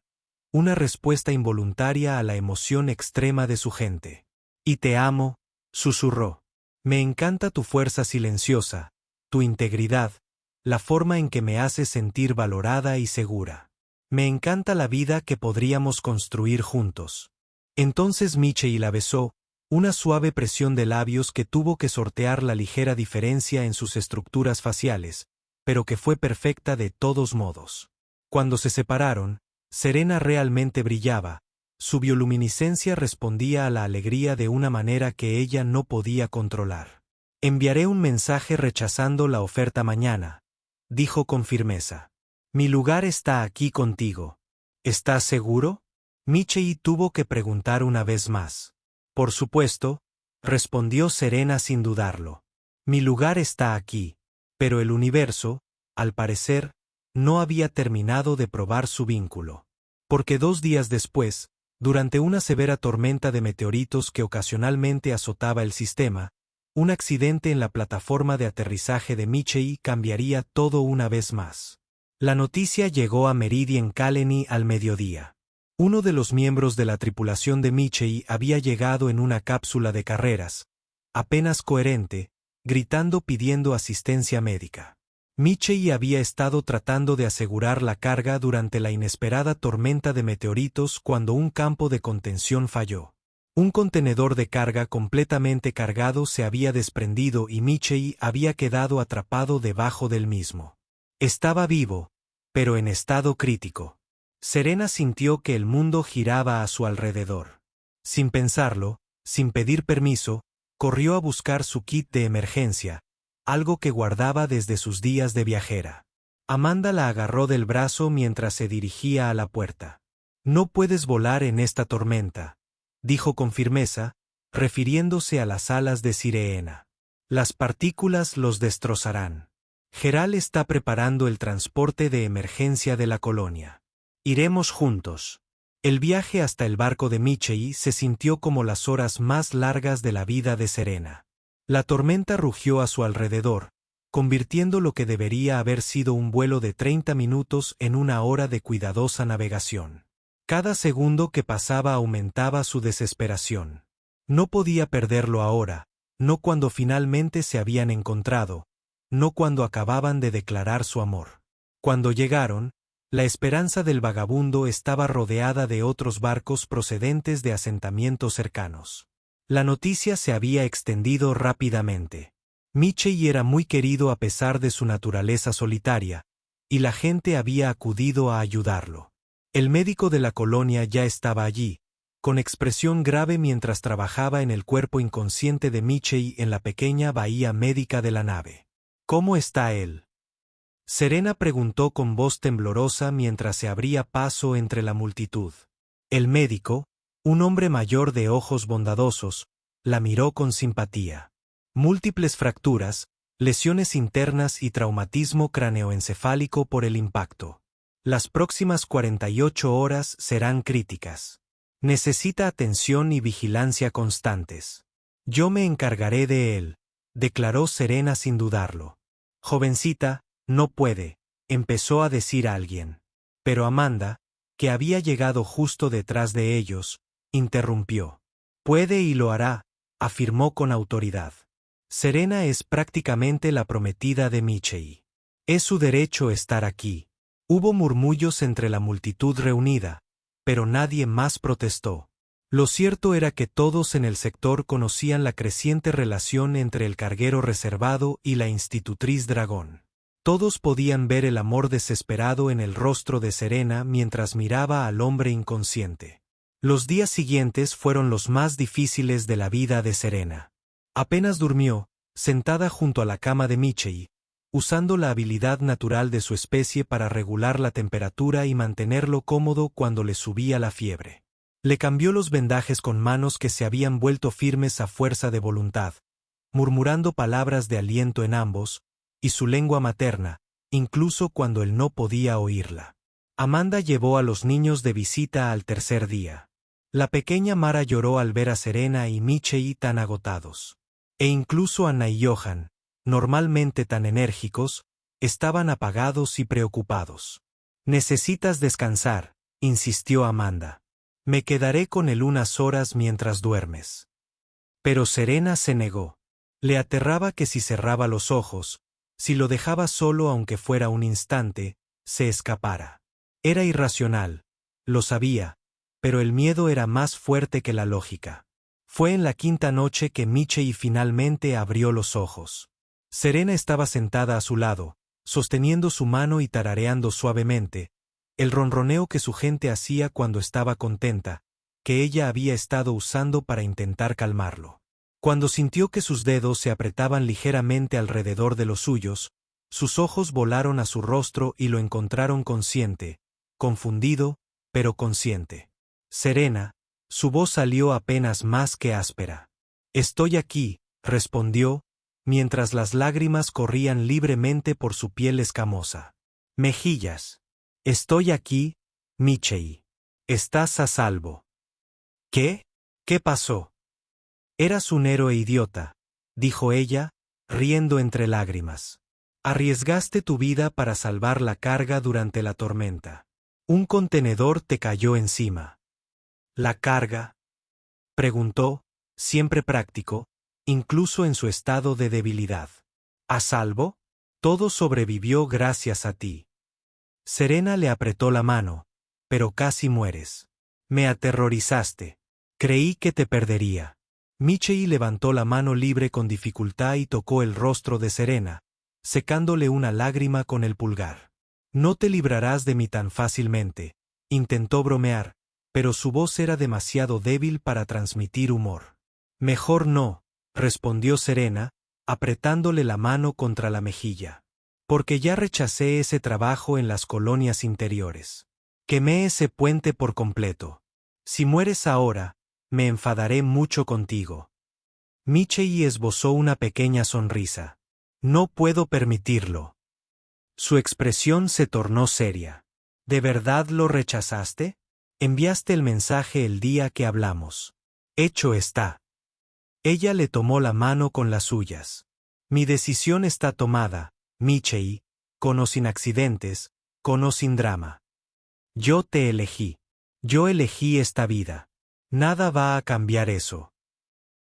Speaker 1: una respuesta involuntaria a la emoción extrema de su gente. Y te amo, susurró. Me encanta tu fuerza silenciosa, tu integridad, la forma en que me haces sentir valorada y segura. Me encanta la vida que podríamos construir juntos. Entonces Michei la besó, una suave presión de labios que tuvo que sortear la ligera diferencia en sus estructuras faciales, pero que fue perfecta de todos modos. Cuando se separaron, Serena realmente brillaba. Su bioluminiscencia respondía a la alegría de una manera que ella no podía controlar. Enviaré un mensaje rechazando la oferta mañana, dijo con firmeza. Mi lugar está aquí contigo. ¿Estás seguro? Michei tuvo que preguntar una vez más. Por supuesto, respondió Serena sin dudarlo. Mi lugar está aquí. Pero el universo, al parecer, no había terminado de probar su vínculo. Porque 2 días después, durante una severa tormenta de meteoritos que ocasionalmente azotaba el sistema, un accidente en la plataforma de aterrizaje de Michei cambiaría todo una vez más. La noticia llegó a Meridian Colony al mediodía. Uno de los miembros de la tripulación de Michei había llegado en una cápsula de carreras, apenas coherente, gritando pidiendo asistencia médica. Michei había estado tratando de asegurar la carga durante la inesperada tormenta de meteoritos cuando un campo de contención falló. Un contenedor de carga completamente cargado se había desprendido y Michei había quedado atrapado debajo del mismo. Estaba vivo, pero en estado crítico. Serena sintió que el mundo giraba a su alrededor. Sin pensarlo, sin pedir permiso, corrió a buscar su kit de emergencia, algo que guardaba desde sus días de viajera. Amanda la agarró del brazo mientras se dirigía a la puerta. No puedes volar en esta tormenta, dijo con firmeza, refiriéndose a las alas de sirena. Las partículas los destrozarán. Geral está preparando el transporte de emergencia de la colonia. Iremos juntos. El viaje hasta el barco de Michei se sintió como las horas más largas de la vida de Serena. La tormenta rugió a su alrededor, convirtiendo lo que debería haber sido un vuelo de 30 minutos en una hora de cuidadosa navegación. Cada segundo que pasaba aumentaba su desesperación. No podía perderlo ahora, no cuando finalmente se habían encontrado, no cuando acababan de declarar su amor. Cuando llegaron, la esperanza del vagabundo estaba rodeada de otros barcos procedentes de asentamientos cercanos. La noticia se había extendido rápidamente. Michei era muy querido a pesar de su naturaleza solitaria, y la gente había acudido a ayudarlo. El médico de la colonia ya estaba allí, con expresión grave mientras trabajaba en el cuerpo inconsciente de Michei en la pequeña bahía médica de la nave. ¿Cómo está él? Serena preguntó con voz temblorosa mientras se abría paso entre la multitud. El médico, un hombre mayor de ojos bondadosos, la miró con simpatía. Múltiples fracturas, lesiones internas y traumatismo craneoencefálico por el impacto. Las próximas 48 horas serán críticas. Necesita atención y vigilancia constantes. Yo me encargaré de él, declaró Serena sin dudarlo. Jovencita, no puede, empezó a decir alguien. Pero Amanda, que había llegado justo detrás de ellos, interrumpió. Puede y lo hará, afirmó con autoridad. Serena es prácticamente la prometida de Michei. Es su derecho estar aquí. Hubo murmullos entre la multitud reunida, pero nadie más protestó. Lo cierto era que todos en el sector conocían la creciente relación entre el carguero reservado y la institutriz Dragón. Todos podían ver el amor desesperado en el rostro de Serena mientras miraba al hombre inconsciente. Los días siguientes fueron los más difíciles de la vida de Serena. Apenas durmió, sentada junto a la cama de Michei, usando la habilidad natural de su especie para regular la temperatura y mantenerlo cómodo cuando le subía la fiebre. Le cambió los vendajes con manos que se habían vuelto firmes a fuerza de voluntad, murmurando palabras de aliento en ambos, y su lengua materna, incluso cuando él no podía oírla. Amanda llevó a los niños de visita al tercer día. La pequeña Mara lloró al ver a Serena y Michei tan agotados. E incluso Anna y Johan, normalmente tan enérgicos, estaban apagados y preocupados. Necesitas descansar, insistió Amanda. Me quedaré con él unas horas mientras duermes. Pero Serena se negó. Le aterraba que si cerraba los ojos, si lo dejaba solo aunque fuera un instante, se escapara. Era irracional, lo sabía, pero el miedo era más fuerte que la lógica. Fue en la quinta noche que Michei finalmente abrió los ojos. Serena estaba sentada a su lado, sosteniendo su mano y tarareando suavemente, el ronroneo que su gente hacía cuando estaba contenta, que ella había estado usando para intentar calmarlo. Cuando sintió que sus dedos se apretaban ligeramente alrededor de los suyos, sus ojos volaron a su rostro y lo encontraron consciente, confundido, pero consciente. Serena, su voz salió apenas más que áspera. Estoy aquí, respondió, mientras las lágrimas corrían libremente por su piel escamosa. Mejillas. Estoy aquí, Michei. Estás a salvo. ¿Qué? ¿Qué pasó? Eras un héroe idiota, dijo ella, riendo entre lágrimas. Arriesgaste tu vida para salvar la carga durante la tormenta. Un contenedor te cayó encima. ¿La carga? Preguntó, siempre práctico, incluso en su estado de debilidad. ¿A salvo? Todo sobrevivió gracias a ti. Serena le apretó la mano, pero casi mueres. Me aterrorizaste. Creí que te perdería. Michei levantó la mano libre con dificultad y tocó el rostro de Serena, secándole una lágrima con el pulgar. No te librarás de mí tan fácilmente, intentó bromear, pero su voz era demasiado débil para transmitir humor. Mejor no, respondió Serena, apretándole la mano contra la mejilla. Porque ya rechacé ese trabajo en las colonias interiores. Quemé ese puente por completo. Si mueres ahora, me enfadaré mucho contigo. Michei esbozó una pequeña sonrisa. No puedo permitirlo. Su expresión se tornó seria. ¿De verdad lo rechazaste? Enviaste el mensaje el día que hablamos. Hecho está. Ella le tomó la mano con las suyas. Mi decisión está tomada, Michei, con o sin accidentes, con o sin drama. Yo te elegí. Yo elegí esta vida. Nada va a cambiar eso.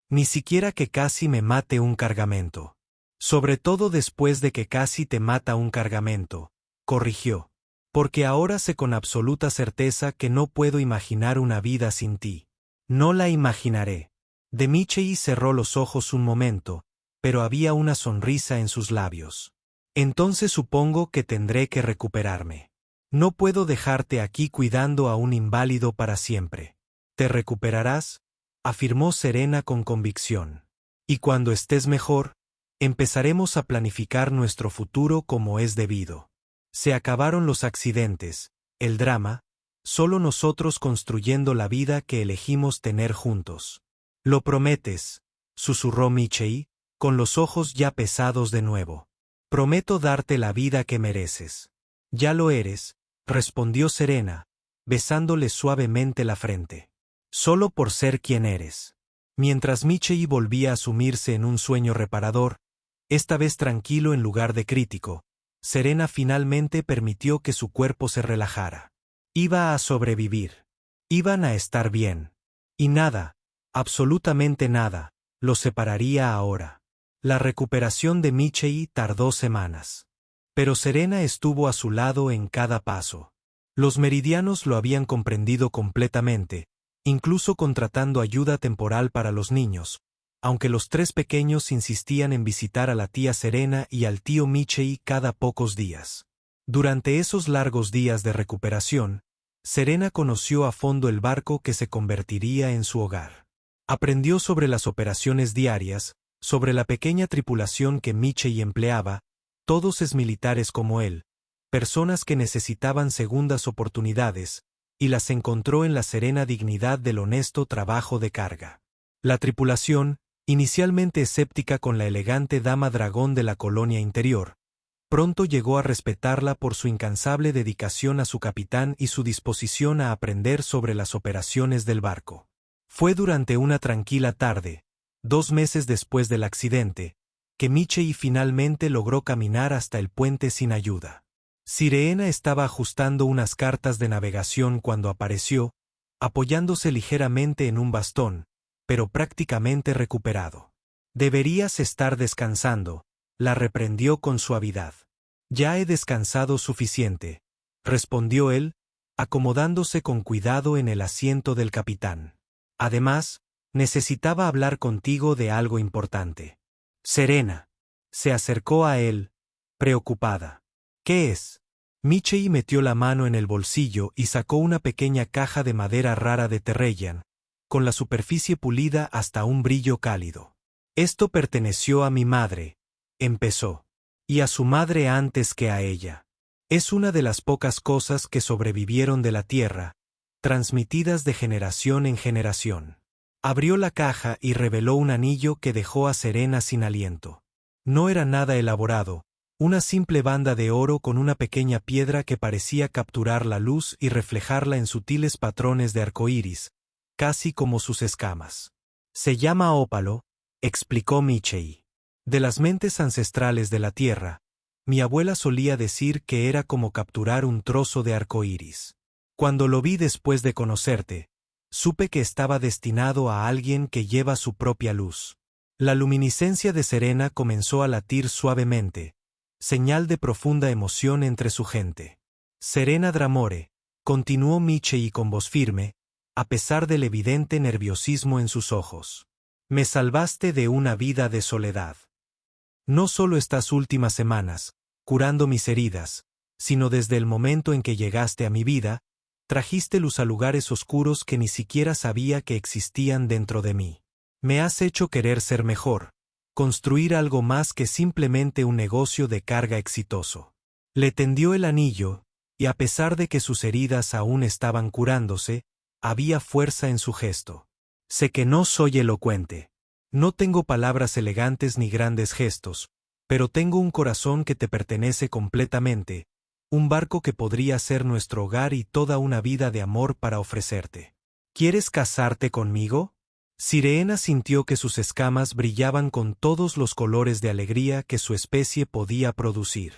Speaker 1: Ni siquiera que casi me mate un cargamento. Sobre todo después de que casi te mata un cargamento, corrigió. Porque ahora sé con absoluta certeza que no puedo imaginar una vida sin ti. No la imaginaré. De Michei cerró los ojos un momento, pero había una sonrisa en sus labios. Entonces supongo que tendré que recuperarme. No puedo dejarte aquí cuidando a un inválido para siempre. ¿Te recuperarás?, afirmó Serena con convicción. Y cuando estés mejor, empezaremos a planificar nuestro futuro como es debido. Se acabaron los accidentes, el drama, solo nosotros construyendo la vida que elegimos tener juntos. ¿Lo prometes?, susurró Michei, con los ojos ya pesados de nuevo. Prometo darte la vida que mereces. Ya lo eres, respondió Serena, besándole suavemente la frente. Solo por ser quien eres. Mientras Michei volvía a sumirse en un sueño reparador, esta vez tranquilo en lugar de crítico, Serena finalmente permitió que su cuerpo se relajara. Iba a sobrevivir. Iban a estar bien. Y nada, absolutamente nada, los separaría ahora. La recuperación de Michei tardó semanas. Pero Serena estuvo a su lado en cada paso. Los meridianos lo habían comprendido completamente, incluso contratando ayuda temporal para los niños, aunque los tres pequeños insistían en visitar a la tía Serena y al tío Michei cada pocos días. Durante esos largos días de recuperación, Serena conoció a fondo el barco que se convertiría en su hogar. Aprendió sobre las operaciones diarias, sobre la pequeña tripulación que Michei empleaba, todos exmilitares como él, personas que necesitaban segundas oportunidades, y las encontró en la serena dignidad del honesto trabajo de carga. La tripulación, inicialmente escéptica con la elegante dama dragón de la colonia interior, pronto llegó a respetarla por su incansable dedicación a su capitán y su disposición a aprender sobre las operaciones del barco. Fue durante una tranquila tarde, 2 meses después del accidente, que Michei finalmente logró caminar hasta el puente sin ayuda. Sirena estaba ajustando unas cartas de navegación cuando apareció, apoyándose ligeramente en un bastón, pero prácticamente recuperado. Deberías estar descansando, la reprendió con suavidad. Ya he descansado suficiente, respondió él, acomodándose con cuidado en el asiento del capitán. Además, necesitaba hablar contigo de algo importante. Serena. Se acercó a él, preocupada. ¿Qué es? Michei metió la mano en el bolsillo y sacó una pequeña caja de madera rara de Terreyan, con la superficie pulida hasta un brillo cálido. Esto perteneció a mi madre, empezó. Y a su madre antes que a ella. Es una de las pocas cosas que sobrevivieron de la tierra, transmitidas de generación en generación. Abrió la caja y reveló un anillo que dejó a Serena sin aliento. No era nada elaborado, una simple banda de oro con una pequeña piedra que parecía capturar la luz y reflejarla en sutiles patrones de arcoíris, casi como sus escamas. Se llama ópalo, explicó Michei. De las mentes ancestrales de la tierra, mi abuela solía decir que era como capturar un trozo de arcoíris. Cuando lo vi después de conocerte, supe que estaba destinado a alguien que lleva su propia luz. La luminiscencia de Serena comenzó a latir suavemente, señal de profunda emoción entre su gente. Serena Dramore, continuó Michei con voz firme, a pesar del evidente nerviosismo en sus ojos. Me salvaste de una vida de soledad. No solo estas últimas semanas, curando mis heridas, sino desde el momento en que llegaste a mi vida, trajiste luz a lugares oscuros que ni siquiera sabía que existían dentro de mí. Me has hecho querer ser mejor, construir algo más que simplemente un negocio de carga exitoso. Le tendió el anillo, y a pesar de que sus heridas aún estaban curándose, había fuerza en su gesto. Sé que no soy elocuente. No tengo palabras elegantes ni grandes gestos, pero tengo un corazón que te pertenece completamente, un barco que podría ser nuestro hogar y toda una vida de amor para ofrecerte. ¿Quieres casarte conmigo? Sirena sintió que sus escamas brillaban con todos los colores de alegría que su especie podía producir.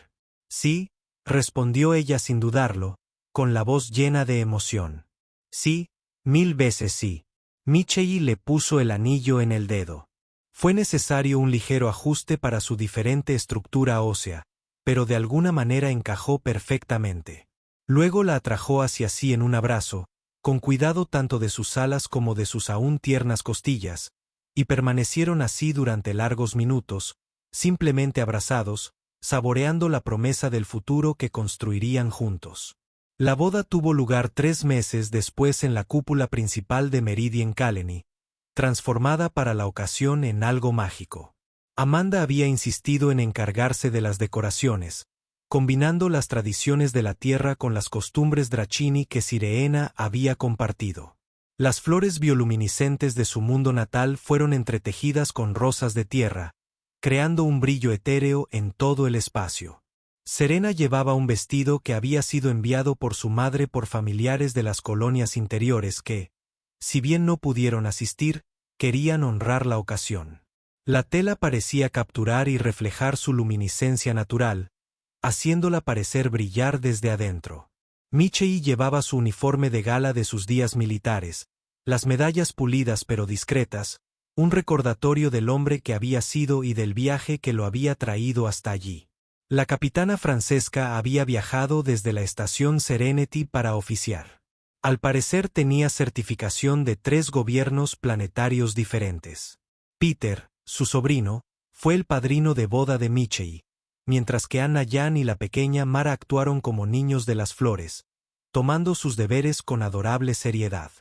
Speaker 1: Sí, respondió ella sin dudarlo, con la voz llena de emoción. Sí, 1000 veces sí. Michei le puso el anillo en el dedo. Fue necesario un ligero ajuste para su diferente estructura ósea, pero de alguna manera encajó perfectamente. Luego la atrajo hacia sí en un abrazo, con cuidado tanto de sus alas como de sus aún tiernas costillas, y permanecieron así durante largos minutos, simplemente abrazados, saboreando la promesa del futuro que construirían juntos. La boda tuvo lugar 3 meses después en la cúpula principal de Meridian Colony, transformada para la ocasión en algo mágico. Amanda había insistido en encargarse de las decoraciones, combinando las tradiciones de la tierra con las costumbres Dracini que Sirena había compartido. Las flores bioluminiscentes de su mundo natal fueron entretejidas con rosas de tierra, creando un brillo etéreo en todo el espacio. Serena llevaba un vestido que había sido enviado por su madre por familiares de las colonias interiores que, si bien no pudieron asistir, querían honrar la ocasión. La tela parecía capturar y reflejar su luminiscencia natural, haciéndola parecer brillar desde adentro. Michei llevaba su uniforme de gala de sus días militares, las medallas pulidas pero discretas, un recordatorio del hombre que había sido y del viaje que lo había traído hasta allí. La capitana Francesca había viajado desde la estación Serenity para oficiar. Al parecer tenía certificación de 3 gobiernos planetarios diferentes. Peter, su sobrino, fue el padrino de boda de Michei, mientras que Anna Jan y la pequeña Mara actuaron como niños de las flores, tomando sus deberes con adorable seriedad.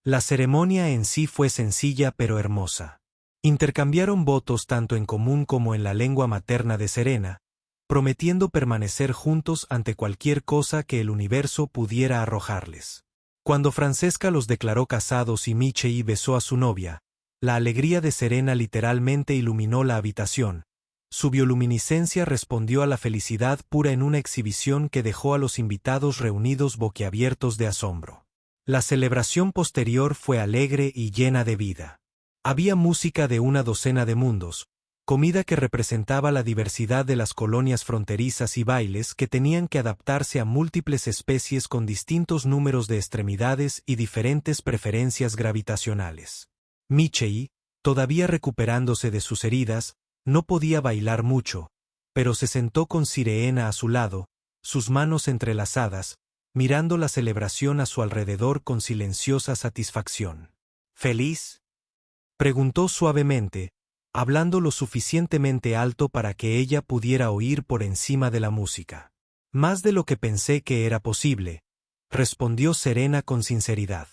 Speaker 1: La ceremonia en sí fue sencilla pero hermosa. Intercambiaron votos tanto en común como en la lengua materna de Serena, prometiendo permanecer juntos ante cualquier cosa que el universo pudiera arrojarles. Cuando Francesca los declaró casados y Michei besó a su novia, la alegría de Serena literalmente iluminó la habitación. Su bioluminiscencia respondió a la felicidad pura en una exhibición que dejó a los invitados reunidos boquiabiertos de asombro. La celebración posterior fue alegre y llena de vida. Había música de una docena de mundos, comida que representaba la diversidad de las colonias fronterizas y bailes que tenían que adaptarse a múltiples especies con distintos números de extremidades y diferentes preferencias gravitacionales. Michei, todavía recuperándose de sus heridas, no podía bailar mucho, pero se sentó con Sirena a su lado, sus manos entrelazadas, mirando la celebración a su alrededor con silenciosa satisfacción. ¿Feliz?, preguntó suavemente, hablando lo suficientemente alto para que ella pudiera oír por encima de la música. Más de lo que pensé que era posible, respondió Serena con sinceridad.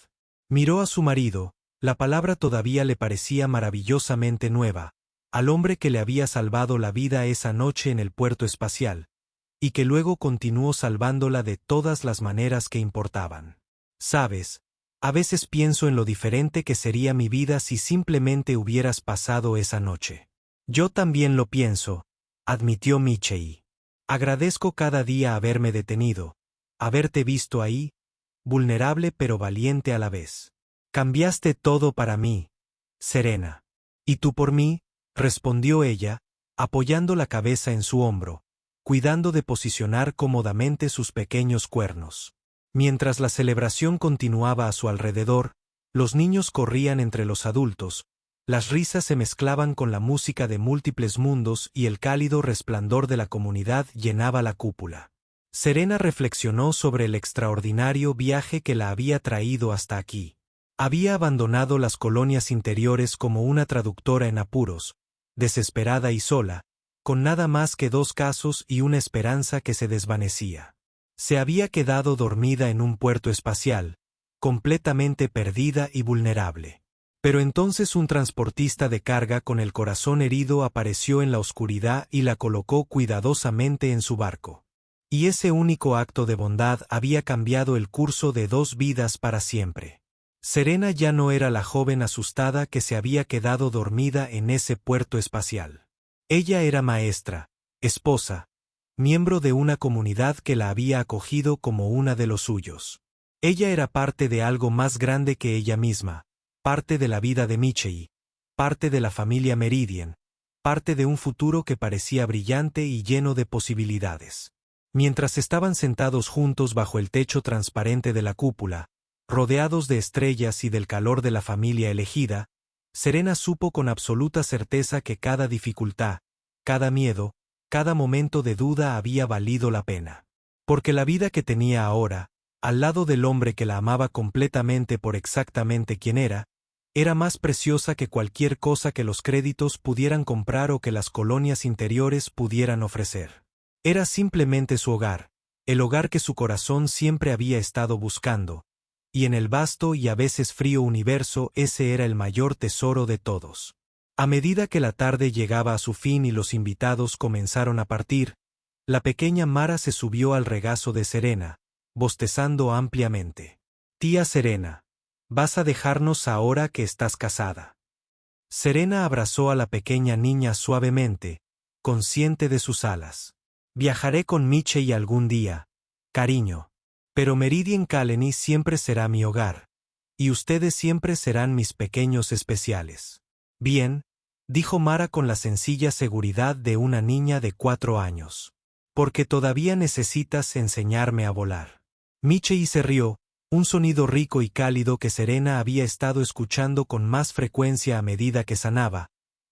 Speaker 1: Miró a su marido, la palabra todavía le parecía maravillosamente nueva, al hombre que le había salvado la vida esa noche en el puerto espacial, y que luego continuó salvándola de todas las maneras que importaban. ¿Sabes? A veces pienso en lo diferente que sería mi vida si simplemente hubieras pasado esa noche. Yo también lo pienso, admitió Michei. Agradezco cada día haberme detenido, haberte visto ahí, vulnerable pero valiente a la vez. Cambiaste todo para mí, Serena. ¿Y tú por mí?, respondió ella, apoyando la cabeza en su hombro, cuidando de posicionar cómodamente sus pequeños cuernos. Mientras la celebración continuaba a su alrededor, los niños corrían entre los adultos, las risas se mezclaban con la música de múltiples mundos y el cálido resplandor de la comunidad llenaba la cúpula. Serena reflexionó sobre el extraordinario viaje que la había traído hasta aquí. Había abandonado las colonias interiores como una traductora en apuros, desesperada y sola, con nada más que 2 casos y una esperanza que se desvanecía. Se había quedado dormida en un puerto espacial, completamente perdida y vulnerable. Pero entonces un transportista de carga con el corazón herido apareció en la oscuridad y la colocó cuidadosamente en su barco. Y ese único acto de bondad había cambiado el curso de 2 vidas para siempre. Serena ya no era la joven asustada que se había quedado dormida en ese puerto espacial. Ella era maestra, esposa, miembro de una comunidad que la había acogido como una de los suyos. Ella era parte de algo más grande que ella misma, parte de la vida de Michei, parte de la familia Meridian, parte de un futuro que parecía brillante y lleno de posibilidades. Mientras estaban sentados juntos bajo el techo transparente de la cúpula, rodeados de estrellas y del calor de la familia elegida, Serena supo con absoluta certeza que cada dificultad, cada miedo, cada momento de duda había valido la pena. Porque la vida que tenía ahora, al lado del hombre que la amaba completamente por exactamente quien era más preciosa que cualquier cosa que los créditos pudieran comprar o que las colonias interiores pudieran ofrecer. Era simplemente su hogar, el hogar que su corazón siempre había estado buscando, y en el vasto y a veces frío universo ese era el mayor tesoro de todos. A medida que la tarde llegaba a su fin y los invitados comenzaron a partir, la pequeña Mara se subió al regazo de Serena, bostezando ampliamente. «Tía Serena, ¿vas a dejarnos ahora que estás casada?» Serena abrazó a la pequeña niña suavemente, consciente de sus alas. «Viajaré con Michei algún día, cariño. Pero Meridian Colony siempre será mi hogar. Y ustedes siempre serán mis pequeños especiales». «Bien», dijo Mara con la sencilla seguridad de una niña de 4 años. «Porque todavía necesitas enseñarme a volar». Michei se rió, un sonido rico y cálido que Serena había estado escuchando con más frecuencia a medida que sanaba,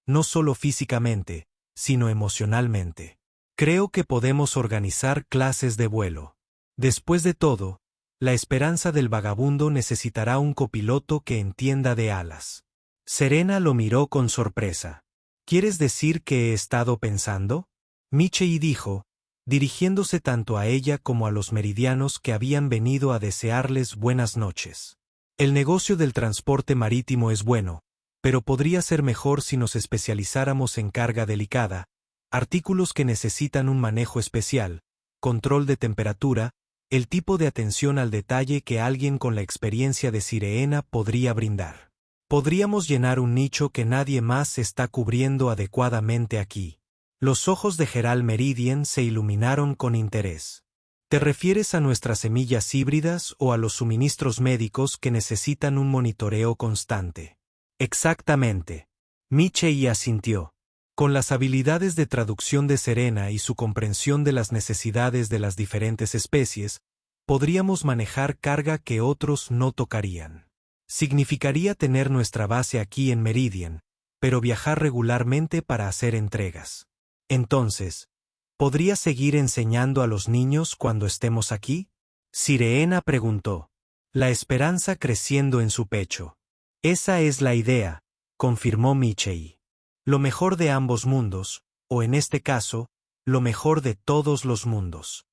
Speaker 1: no solo físicamente, sino emocionalmente. «Creo que podemos organizar clases de vuelo. Después de todo, la esperanza del vagabundo necesitará un copiloto que entienda de alas». Serena lo miró con sorpresa. «¿Quieres decir que he estado pensando?». Michei dijo, dirigiéndose tanto a ella como a los meridianos que habían venido a desearles buenas noches. «El negocio del transporte marítimo es bueno, pero podría ser mejor si nos especializáramos en carga delicada, artículos que necesitan un manejo especial, control de temperatura, el tipo de atención al detalle que alguien con la experiencia de Sirena podría brindar. Podríamos llenar un nicho que nadie más está cubriendo adecuadamente aquí». Los ojos de Gerald Meridian se iluminaron con interés. ¿Te refieres a nuestras semillas híbridas o a los suministros médicos que necesitan un monitoreo constante? Exactamente. Michei asintió. Con las habilidades de traducción de Serena y su comprensión de las necesidades de las diferentes especies, podríamos manejar carga que otros no tocarían. Significaría tener nuestra base aquí en Meridian, pero viajar regularmente para hacer entregas. Entonces, ¿podría seguir enseñando a los niños cuando estemos aquí? Sirena preguntó, la esperanza creciendo en su pecho. Esa es la idea, confirmó Michei. Lo mejor de ambos mundos, o en este caso, lo mejor de todos los mundos.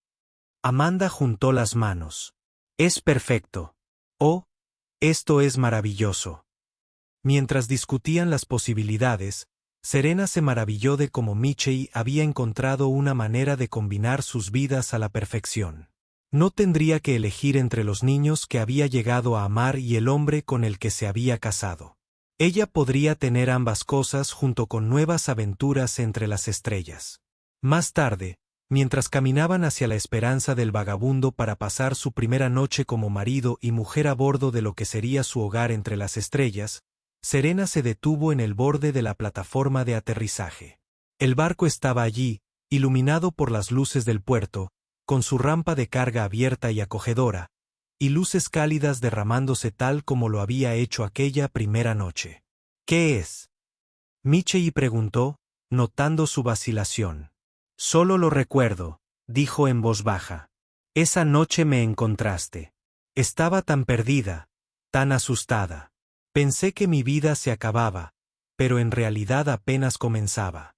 Speaker 1: Amanda juntó las manos. Es perfecto. Oh, esto es maravilloso. Mientras discutían las posibilidades, Serena se maravilló de cómo Michei había encontrado una manera de combinar sus vidas a la perfección. No tendría que elegir entre los niños que había llegado a amar y el hombre con el que se había casado. Ella podría tener ambas cosas junto con nuevas aventuras entre las estrellas. Más tarde, mientras caminaban hacia la esperanza del vagabundo para pasar su primera noche como marido y mujer a bordo de lo que sería su hogar entre las estrellas, Serena se detuvo en el borde de la plataforma de aterrizaje. El barco estaba allí, iluminado por las luces del puerto, con su rampa de carga abierta y acogedora, y luces cálidas derramándose tal como lo había hecho aquella primera noche. «¿Qué es?», Michei preguntó, notando su vacilación. «Solo lo recuerdo», dijo en voz baja. «Esa noche me encontraste. Estaba tan perdida, tan asustada. Pensé que mi vida se acababa, pero en realidad apenas comenzaba».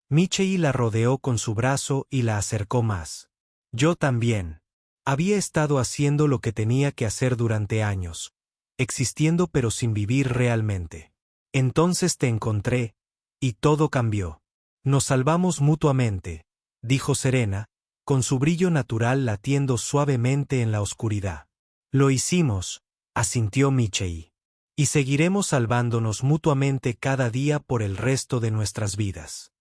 Speaker 1: Michei la rodeó con su brazo y la acercó más. «Yo también. Había estado haciendo lo que tenía que hacer durante años, existiendo pero sin vivir realmente. Entonces te encontré, y todo cambió. Nos salvamos mutuamente», dijo Serena, con su brillo natural latiendo suavemente en la oscuridad. «Lo hicimos», asintió Michei. «Y seguiremos salvándonos mutuamente cada día por el resto de nuestras vidas».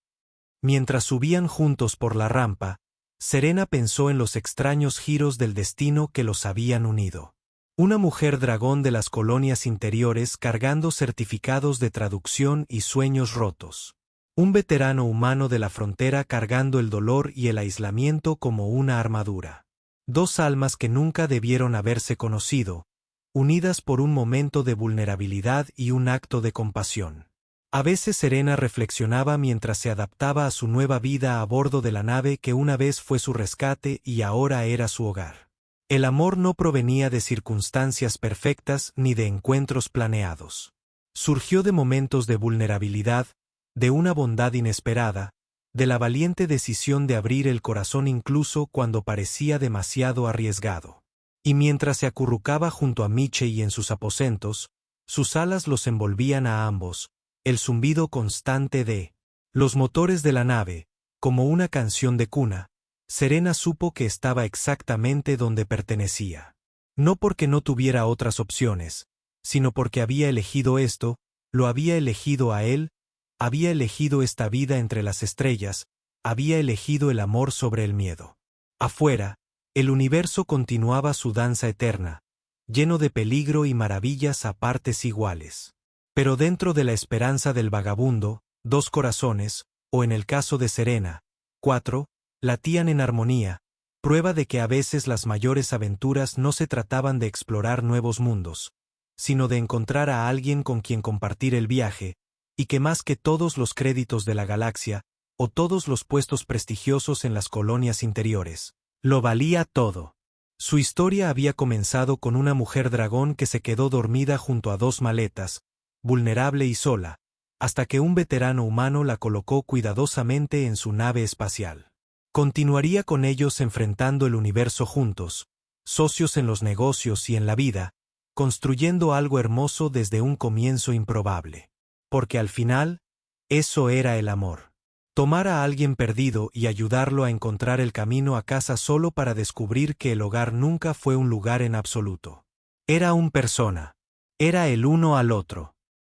Speaker 1: Mientras subían juntos por la rampa, Serena pensó en los extraños giros del destino que los habían unido. Una mujer dragón de las colonias interiores cargando certificados de traducción y sueños rotos. Un veterano humano de la frontera cargando el dolor y el aislamiento como una armadura. Dos almas que nunca debieron haberse conocido, unidas por un momento de vulnerabilidad y un acto de compasión. A veces Serena reflexionaba mientras se adaptaba a su nueva vida a bordo de la nave que una vez fue su rescate y ahora era su hogar. El amor no provenía de circunstancias perfectas ni de encuentros planeados. Surgió de momentos de vulnerabilidad, de una bondad inesperada, de la valiente decisión de abrir el corazón incluso cuando parecía demasiado arriesgado. Y mientras se acurrucaba junto a Michie en sus aposentos, sus alas los envolvían a ambos, el zumbido constante de los motores de la nave, como una canción de cuna. Serena supo que estaba exactamente donde pertenecía. No porque no tuviera otras opciones, sino porque había elegido esto, lo había elegido a él, había elegido esta vida entre las estrellas, había elegido el amor sobre el miedo. Afuera, el universo continuaba su danza eterna, lleno de peligro y maravillas a partes iguales. Pero dentro de la esperanza del vagabundo, 2 corazones, o en el caso de Serena, 4, latían en armonía, prueba de que a veces las mayores aventuras no se trataban de explorar nuevos mundos, sino de encontrar a alguien con quien compartir el viaje, y que más que todos los créditos de la galaxia, o todos los puestos prestigiosos en las colonias interiores, lo valía todo. Su historia había comenzado con una mujer dragón que se quedó dormida junto a 2 maletas, vulnerable y sola, hasta que un veterano humano la colocó cuidadosamente en su nave espacial. Continuaría con ellos enfrentando el universo juntos, socios en los negocios y en la vida, construyendo algo hermoso desde un comienzo improbable. Porque al final, eso era el amor. Tomar a alguien perdido y ayudarlo a encontrar el camino a casa solo para descubrir que el hogar nunca fue un lugar en absoluto. Era un persona. Era el uno al otro.